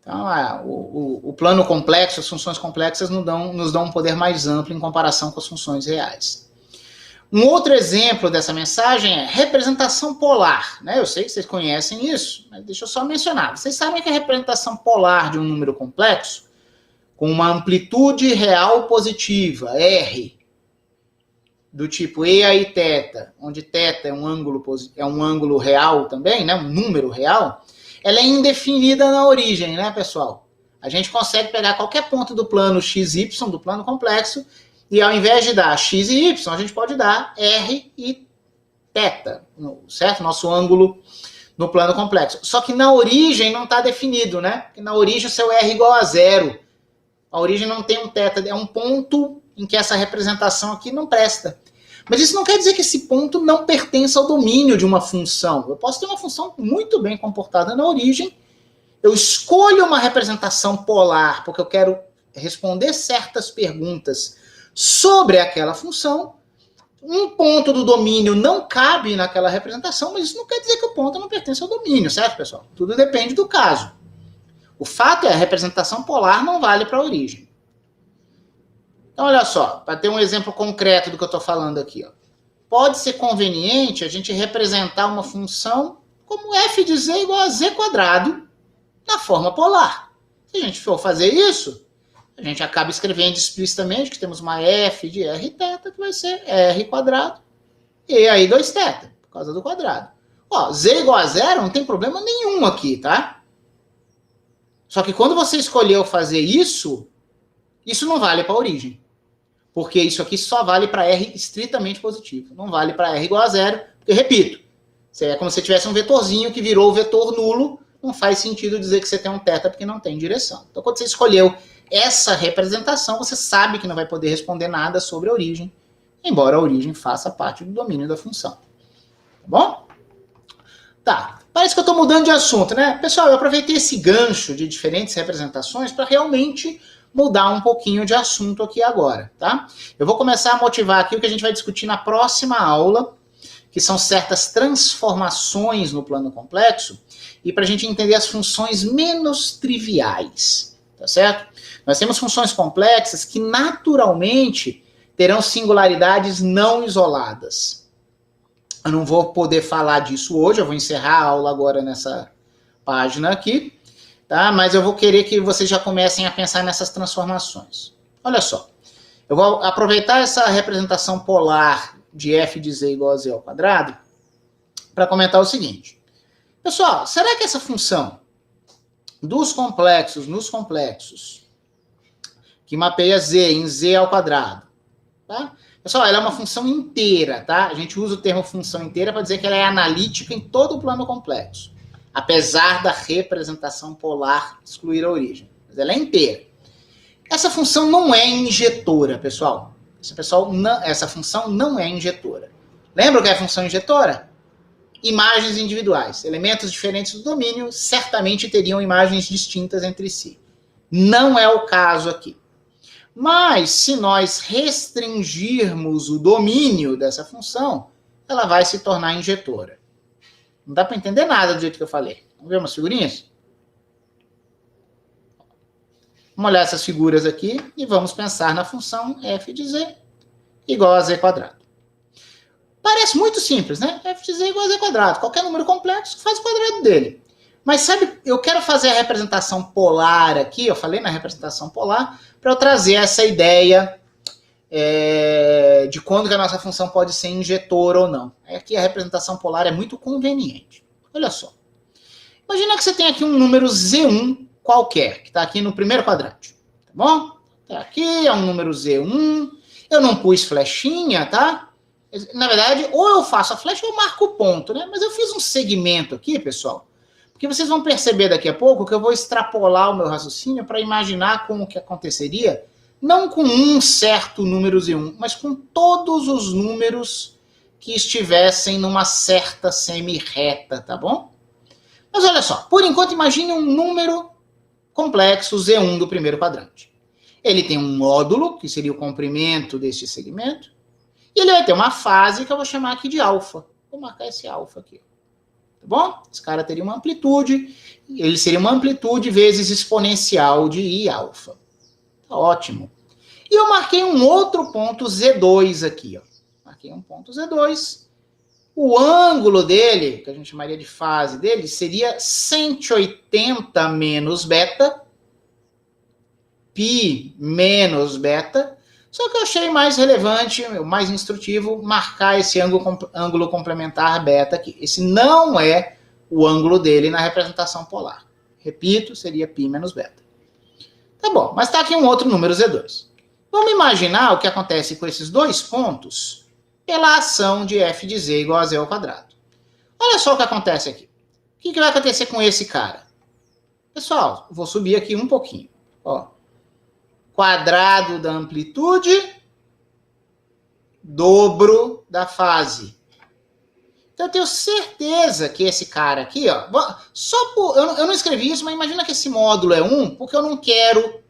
Então, o plano complexo, as funções complexas nos dão um poder mais amplo em comparação com as funções reais. Um outro exemplo dessa mensagem é representação polar, né? Eu sei que vocês conhecem isso, mas deixa eu só mencionar. Vocês sabem que a representação polar de um número complexo, com uma amplitude real positiva, R, do tipo E aí θ, onde θ é um ângulo real também, né? Um número real, ela é indefinida na origem, né, pessoal? A gente consegue pegar qualquer ponto do plano XY, do plano complexo, e ao invés de dar x e y, a gente pode dar r e θ, certo? Nosso ângulo no plano complexo. Só que na origem não está definido, né? Porque na origem o seu r é igual a zero. A origem não tem um θ, é um ponto em que essa representação aqui não presta. Mas isso não quer dizer que esse ponto não pertença ao domínio de uma função. Eu posso ter uma função muito bem comportada na origem, eu escolho uma representação polar porque eu quero responder certas perguntas sobre aquela função, um ponto do domínio não cabe naquela representação, mas isso não quer dizer que o ponto não pertence ao domínio, certo, pessoal? Tudo depende do caso. O fato é a representação polar não vale para a origem. Então, olha só, para ter um exemplo concreto do que eu estou falando aqui, ó. Pode ser conveniente a gente representar uma função como f de z igual a z quadrado na forma polar. Se a gente for fazer isso, a gente acaba escrevendo explicitamente que temos uma f de r θ, que vai ser r quadrado, e aí 2θ, por causa do quadrado. Ó, z igual a zero não tem problema nenhum aqui, tá? Só que quando você escolheu fazer isso, isso não vale para a origem. Porque isso aqui só vale para r estritamente positivo. Não vale para r igual a zero, porque, repito, é como se tivesse um vetorzinho que virou vetor nulo, não faz sentido dizer que você tem um θ porque não tem direção. Então, quando você escolheu essa representação, você sabe que não vai poder responder nada sobre a origem, embora a origem faça parte do domínio da função. Tá bom? Tá, parece que eu estou mudando de assunto, né? Pessoal, eu aproveitei esse gancho de diferentes representações para realmente mudar um pouquinho de assunto aqui agora, tá? Eu vou começar a motivar aqui o que a gente vai discutir na próxima aula, que são certas transformações no plano complexo, e para a gente entender as funções menos triviais, tá certo? Nós temos funções complexas que naturalmente terão singularidades não isoladas. Eu não vou poder falar disso hoje, eu vou encerrar a aula agora nessa página aqui, tá? Mas eu vou querer que vocês já comecem a pensar nessas transformações. Olha só, eu vou aproveitar essa representação polar de f de z igual a z ao quadrado para comentar o seguinte. Pessoal, será que essa função dos complexos nos complexos, que mapeia z em z ao quadrado, tá? Pessoal, ela é uma função inteira, tá? A gente usa o termo função inteira para dizer que ela é analítica em todo o plano complexo, apesar da representação polar excluir a origem. Mas ela é inteira. Essa função não é injetora, pessoal. Essa função não é injetora. Lembra o que é a função injetora? Imagens individuais. Elementos diferentes do domínio certamente teriam imagens distintas entre si. Não é o caso aqui. Mas, se nós restringirmos o domínio dessa função, ela vai se tornar injetora. Não dá para entender nada do jeito que eu falei. Vamos ver umas figurinhas? Vamos olhar essas figuras aqui e vamos pensar na função f de z igual a z quadrado. Parece muito simples, né? F de z igual a z quadrado. Qualquer número complexo faz o quadrado dele. Mas sabe, eu quero fazer a representação polar aqui, eu falei na representação polar, para eu trazer essa ideia de quando que a nossa função pode ser injetora ou não. Aqui a representação polar é muito conveniente. Olha só. Imagina que você tem aqui um número Z1 qualquer, que está aqui no primeiro quadrante. Tá bom? Tá aqui, é um número Z1. Eu não pus flechinha, tá? Na verdade, ou eu faço a flecha ou eu marco o ponto, né? Mas eu fiz um segmento aqui, pessoal, porque vocês vão perceber daqui a pouco que eu vou extrapolar o meu raciocínio para imaginar como que aconteceria, não com um certo número Z1, mas com todos os números que estivessem numa certa semi-reta, tá bom? Mas olha só, por enquanto imagine um número complexo Z1 do primeiro quadrante. Ele tem um módulo, que seria o comprimento deste segmento, e ele vai ter uma fase que eu vou chamar aqui de alfa. Vou marcar esse alfa aqui. tá bom? Esse cara teria uma amplitude, ele seria uma amplitude vezes exponencial de I alfa. Tá ótimo. E eu marquei um outro ponto Z2 aqui, ó. Marquei um ponto Z2. O ângulo dele, que a gente chamaria de fase dele, seria 180 menos beta, π menos beta, só que eu achei mais relevante, mais instrutivo, marcar esse ângulo complementar beta aqui. Esse não é o ângulo dele na representação polar. Repito, seria π menos beta. Tá bom, mas está aqui um outro número Z2. Vamos imaginar o que acontece com esses dois pontos pela ação de f de z igual a z ao quadrado. Olha só o que acontece aqui. O que vai acontecer com esse cara? Pessoal, vou subir aqui um pouquinho. Ó. Quadrado da amplitude, dobro da fase. Então eu tenho certeza que esse cara aqui, ó, eu não escrevi isso, mas imagina que esse módulo é 1, porque eu não quero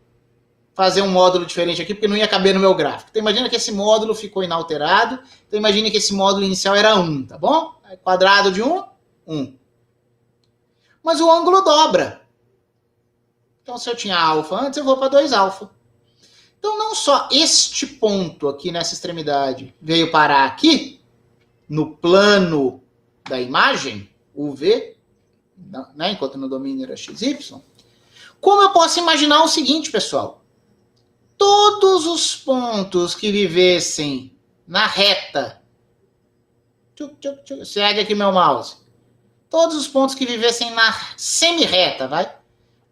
fazer um módulo diferente aqui, porque não ia caber no meu gráfico. Então imagina que esse módulo ficou inalterado, então imagine que esse módulo inicial era 1, tá bom? Quadrado de 1, 1. Mas o ângulo dobra. Então se eu tinha alfa antes, eu vou para 2 alfa. Então não só este ponto aqui nessa extremidade veio parar aqui, no plano da imagem, UV, né, enquanto no domínio era XY, como eu posso imaginar o seguinte, pessoal. Todos os pontos que vivessem na reta, segue aqui meu mouse, todos os pontos que vivessem na semi-reta,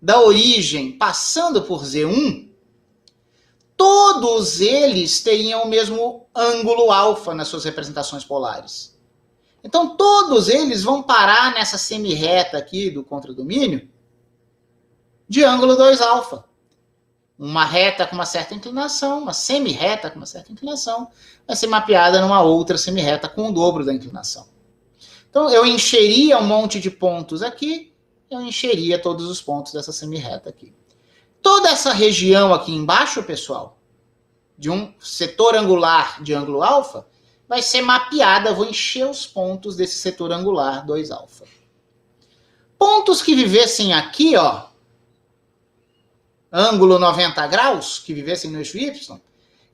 da origem passando por Z1, todos eles teriam o mesmo ângulo alfa nas suas representações polares. Então, todos eles vão parar nessa semi-reta aqui do contradomínio de ângulo 2 alfa. Uma reta com uma certa inclinação, uma semi-reta com uma certa inclinação, vai ser mapeada numa outra semi-reta com o dobro da inclinação. Então, eu encheria um monte de pontos aqui, eu encheria todos os pontos dessa semi-reta aqui. Toda essa região aqui embaixo, pessoal, de um setor angular de ângulo alfa, vai ser mapeada, vou encher os pontos desse setor angular 2 alfa. Pontos que vivessem aqui, ó, ângulo 90 graus, que vivessem no eixo Y,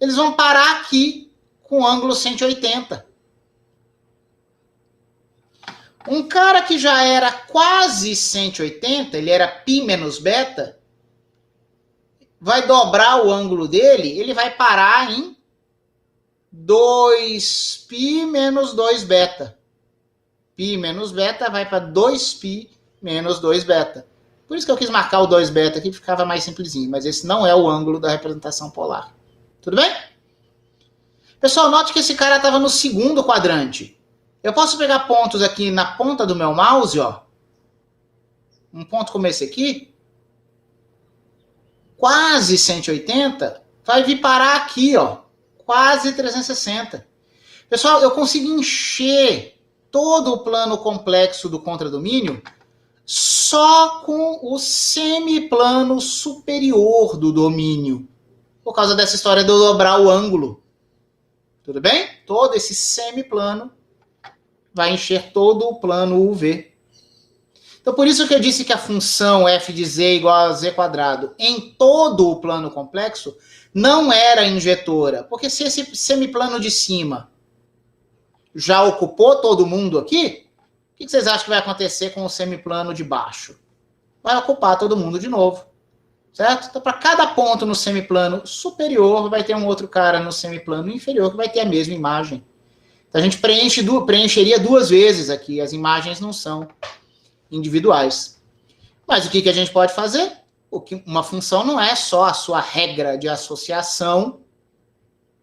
eles vão parar aqui com ângulo 180. Um cara que já era quase 180, ele era π menos beta, vai dobrar o ângulo dele, ele vai parar em 2π menos 2 beta. Π menos beta vai para 2π menos 2 beta. Por isso que eu quis marcar o 2 beta aqui, ficava mais simplesinho, mas esse não é o ângulo da representação polar. Tudo bem? Pessoal, note que esse cara estava no segundo quadrante. Eu posso pegar pontos aqui na ponta do meu mouse, ó. Um ponto como esse aqui, quase 180, vai vir parar aqui, ó, quase 360. Pessoal, eu consigo encher todo o plano complexo do contradomínio só com o semiplano superior do domínio, por causa dessa história de eu dobrar o ângulo. Tudo bem? Todo esse semiplano vai encher todo o plano UV. Então, por isso que eu disse que a função f de z igual a z quadrado em todo o plano complexo não era injetora. Porque se esse semiplano de cima já ocupou todo mundo aqui, o que vocês acham que vai acontecer com o semiplano de baixo? Vai ocupar todo mundo de novo. Certo? Então, para cada ponto no semiplano superior, vai ter um outro cara no semiplano inferior que vai ter a mesma imagem. Então, a gente preencheria 2 vezes aqui. As imagens não são individuais. Mas o que a gente pode fazer? Uma função não é só a sua regra de associação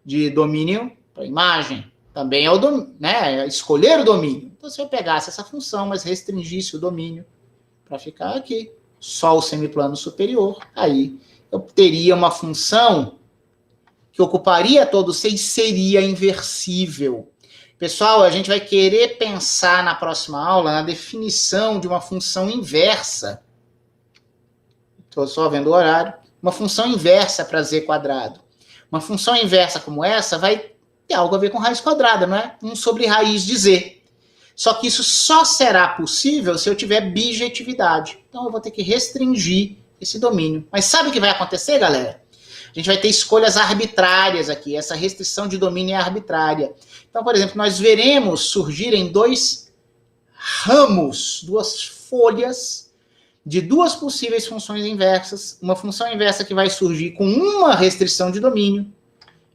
de domínio para imagem. Também é escolher o domínio. Então, se eu pegasse essa função, mas restringisse o domínio para ficar aqui, só o semiplano superior, aí eu teria uma função que ocuparia todo C e seria inversível. Pessoal, a gente vai querer pensar na próxima aula na definição de uma função inversa. Estou só vendo o horário. Uma função inversa para z quadrado. Uma função inversa como essa vai ter algo a ver com raiz quadrada, não é? 1 sobre raiz de z. Só que isso só será possível se eu tiver bijetividade. Então eu vou ter que restringir esse domínio. Mas sabe o que vai acontecer, galera? A gente vai ter escolhas arbitrárias aqui. Essa restrição de domínio é arbitrária. Então, por exemplo, nós veremos surgirem dois ramos, duas folhas de duas possíveis funções inversas. Uma função inversa que vai surgir com uma restrição de domínio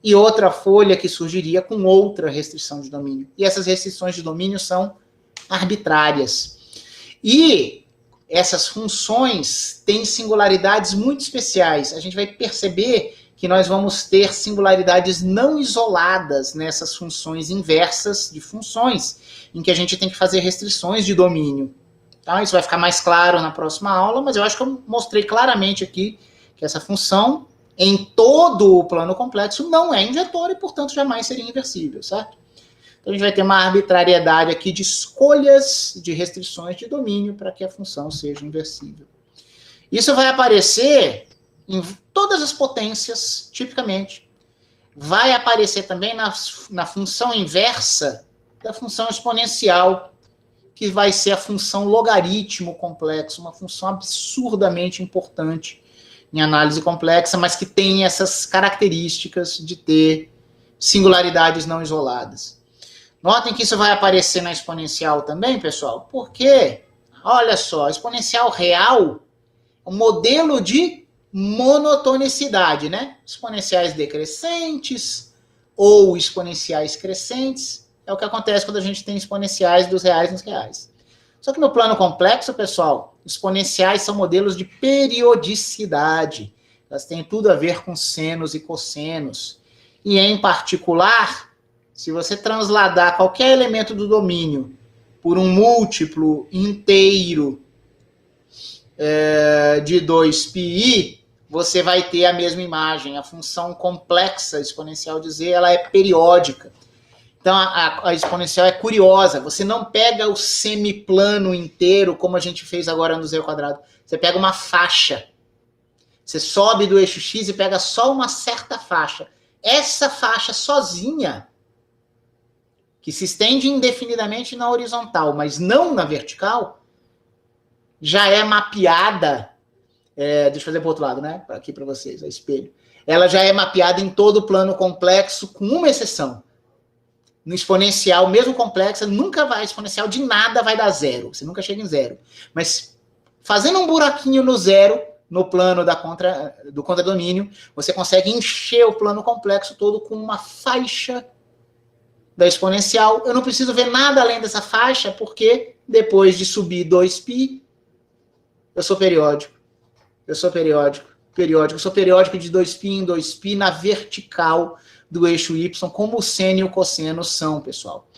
e outra folha que surgiria com outra restrição de domínio. E essas restrições de domínio são arbitrárias. E essas funções têm singularidades muito especiais. A gente vai perceber que nós vamos ter singularidades não isoladas nessas funções inversas de funções, em que a gente tem que fazer restrições de domínio. Então, isso vai ficar mais claro na próxima aula, mas eu acho que eu mostrei claramente aqui que essa função, em todo o plano complexo, não é injetora e, portanto, jamais seria inversível, certo? Então, a gente vai ter uma arbitrariedade aqui de escolhas de restrições de domínio para que a função seja inversível. Isso vai aparecer em todas as potências, tipicamente. Vai aparecer também na função inversa da função exponencial, que vai ser a função logaritmo complexo, uma função absurdamente importante em análise complexa, mas que tem essas características de ter singularidades não isoladas. Notem que isso vai aparecer na exponencial também, pessoal, porque, olha só, a exponencial real é um modelo de monotonicidade, né? Exponenciais decrescentes ou exponenciais crescentes. É o que acontece quando a gente tem exponenciais dos reais nos reais. Só que no plano complexo, pessoal, exponenciais são modelos de periodicidade. Elas têm tudo a ver com senos e cossenos. E, em particular, se você transladar qualquer elemento do domínio por um múltiplo inteiro de 2πi, você vai ter a mesma imagem. A função complexa exponencial de z, ela é periódica. Então, a exponencial é curiosa. Você não pega o semiplano inteiro, como a gente fez agora no zero quadrado. Você pega uma faixa. Você sobe do eixo x e pega só uma certa faixa. Essa faixa sozinha, que se estende indefinidamente na horizontal, mas não na vertical, já é mapeada. Deixa eu fazer para o outro lado, né? Aqui para vocês, o espelho. Ela já é mapeada em todo o plano complexo, com uma exceção. No exponencial, mesmo complexa, nunca vai, exponencial de nada vai dar zero. Você nunca chega em zero. Mas fazendo um buraquinho no zero, no plano do contradomínio, você consegue encher o plano complexo todo com uma faixa da exponencial. Eu não preciso ver nada além dessa faixa, porque depois de subir 2π, eu sou periódico. Eu sou periódico. Eu sou periódico de 2π em 2π na vertical do eixo y, como o seno e o cosseno são, pessoal.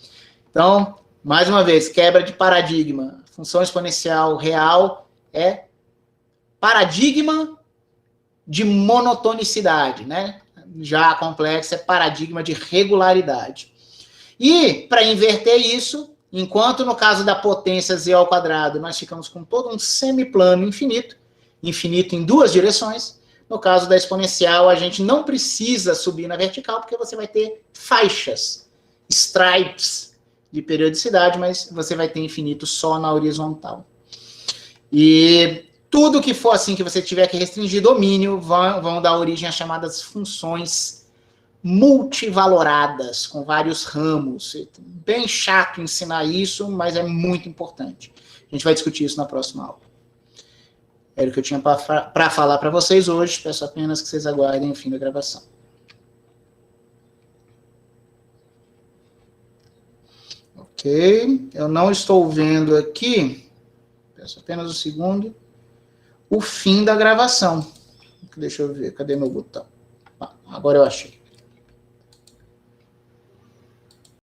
Então, mais uma vez, quebra de paradigma. Função exponencial real é paradigma de monotonicidade, né? Já a complexa é paradigma de regularidade. E, para inverter isso, enquanto no caso da potência z ao quadrado, nós ficamos com todo um semiplano infinito em duas direções, no caso da exponencial, a gente não precisa subir na vertical, porque você vai ter faixas, stripes de periodicidade, mas você vai ter infinito só na horizontal. E tudo que for assim, que você tiver que restringir domínio, vão dar origem às chamadas funções multivaloradas, com vários ramos. É bem chato ensinar isso, mas é muito importante. A gente vai discutir isso na próxima aula. Era o que eu tinha para falar para vocês hoje. Peço apenas que vocês aguardem o fim da gravação. Ok. Eu não estou vendo aqui, peço apenas um segundo, o fim da gravação. Deixa eu ver, cadê meu botão? Agora eu achei.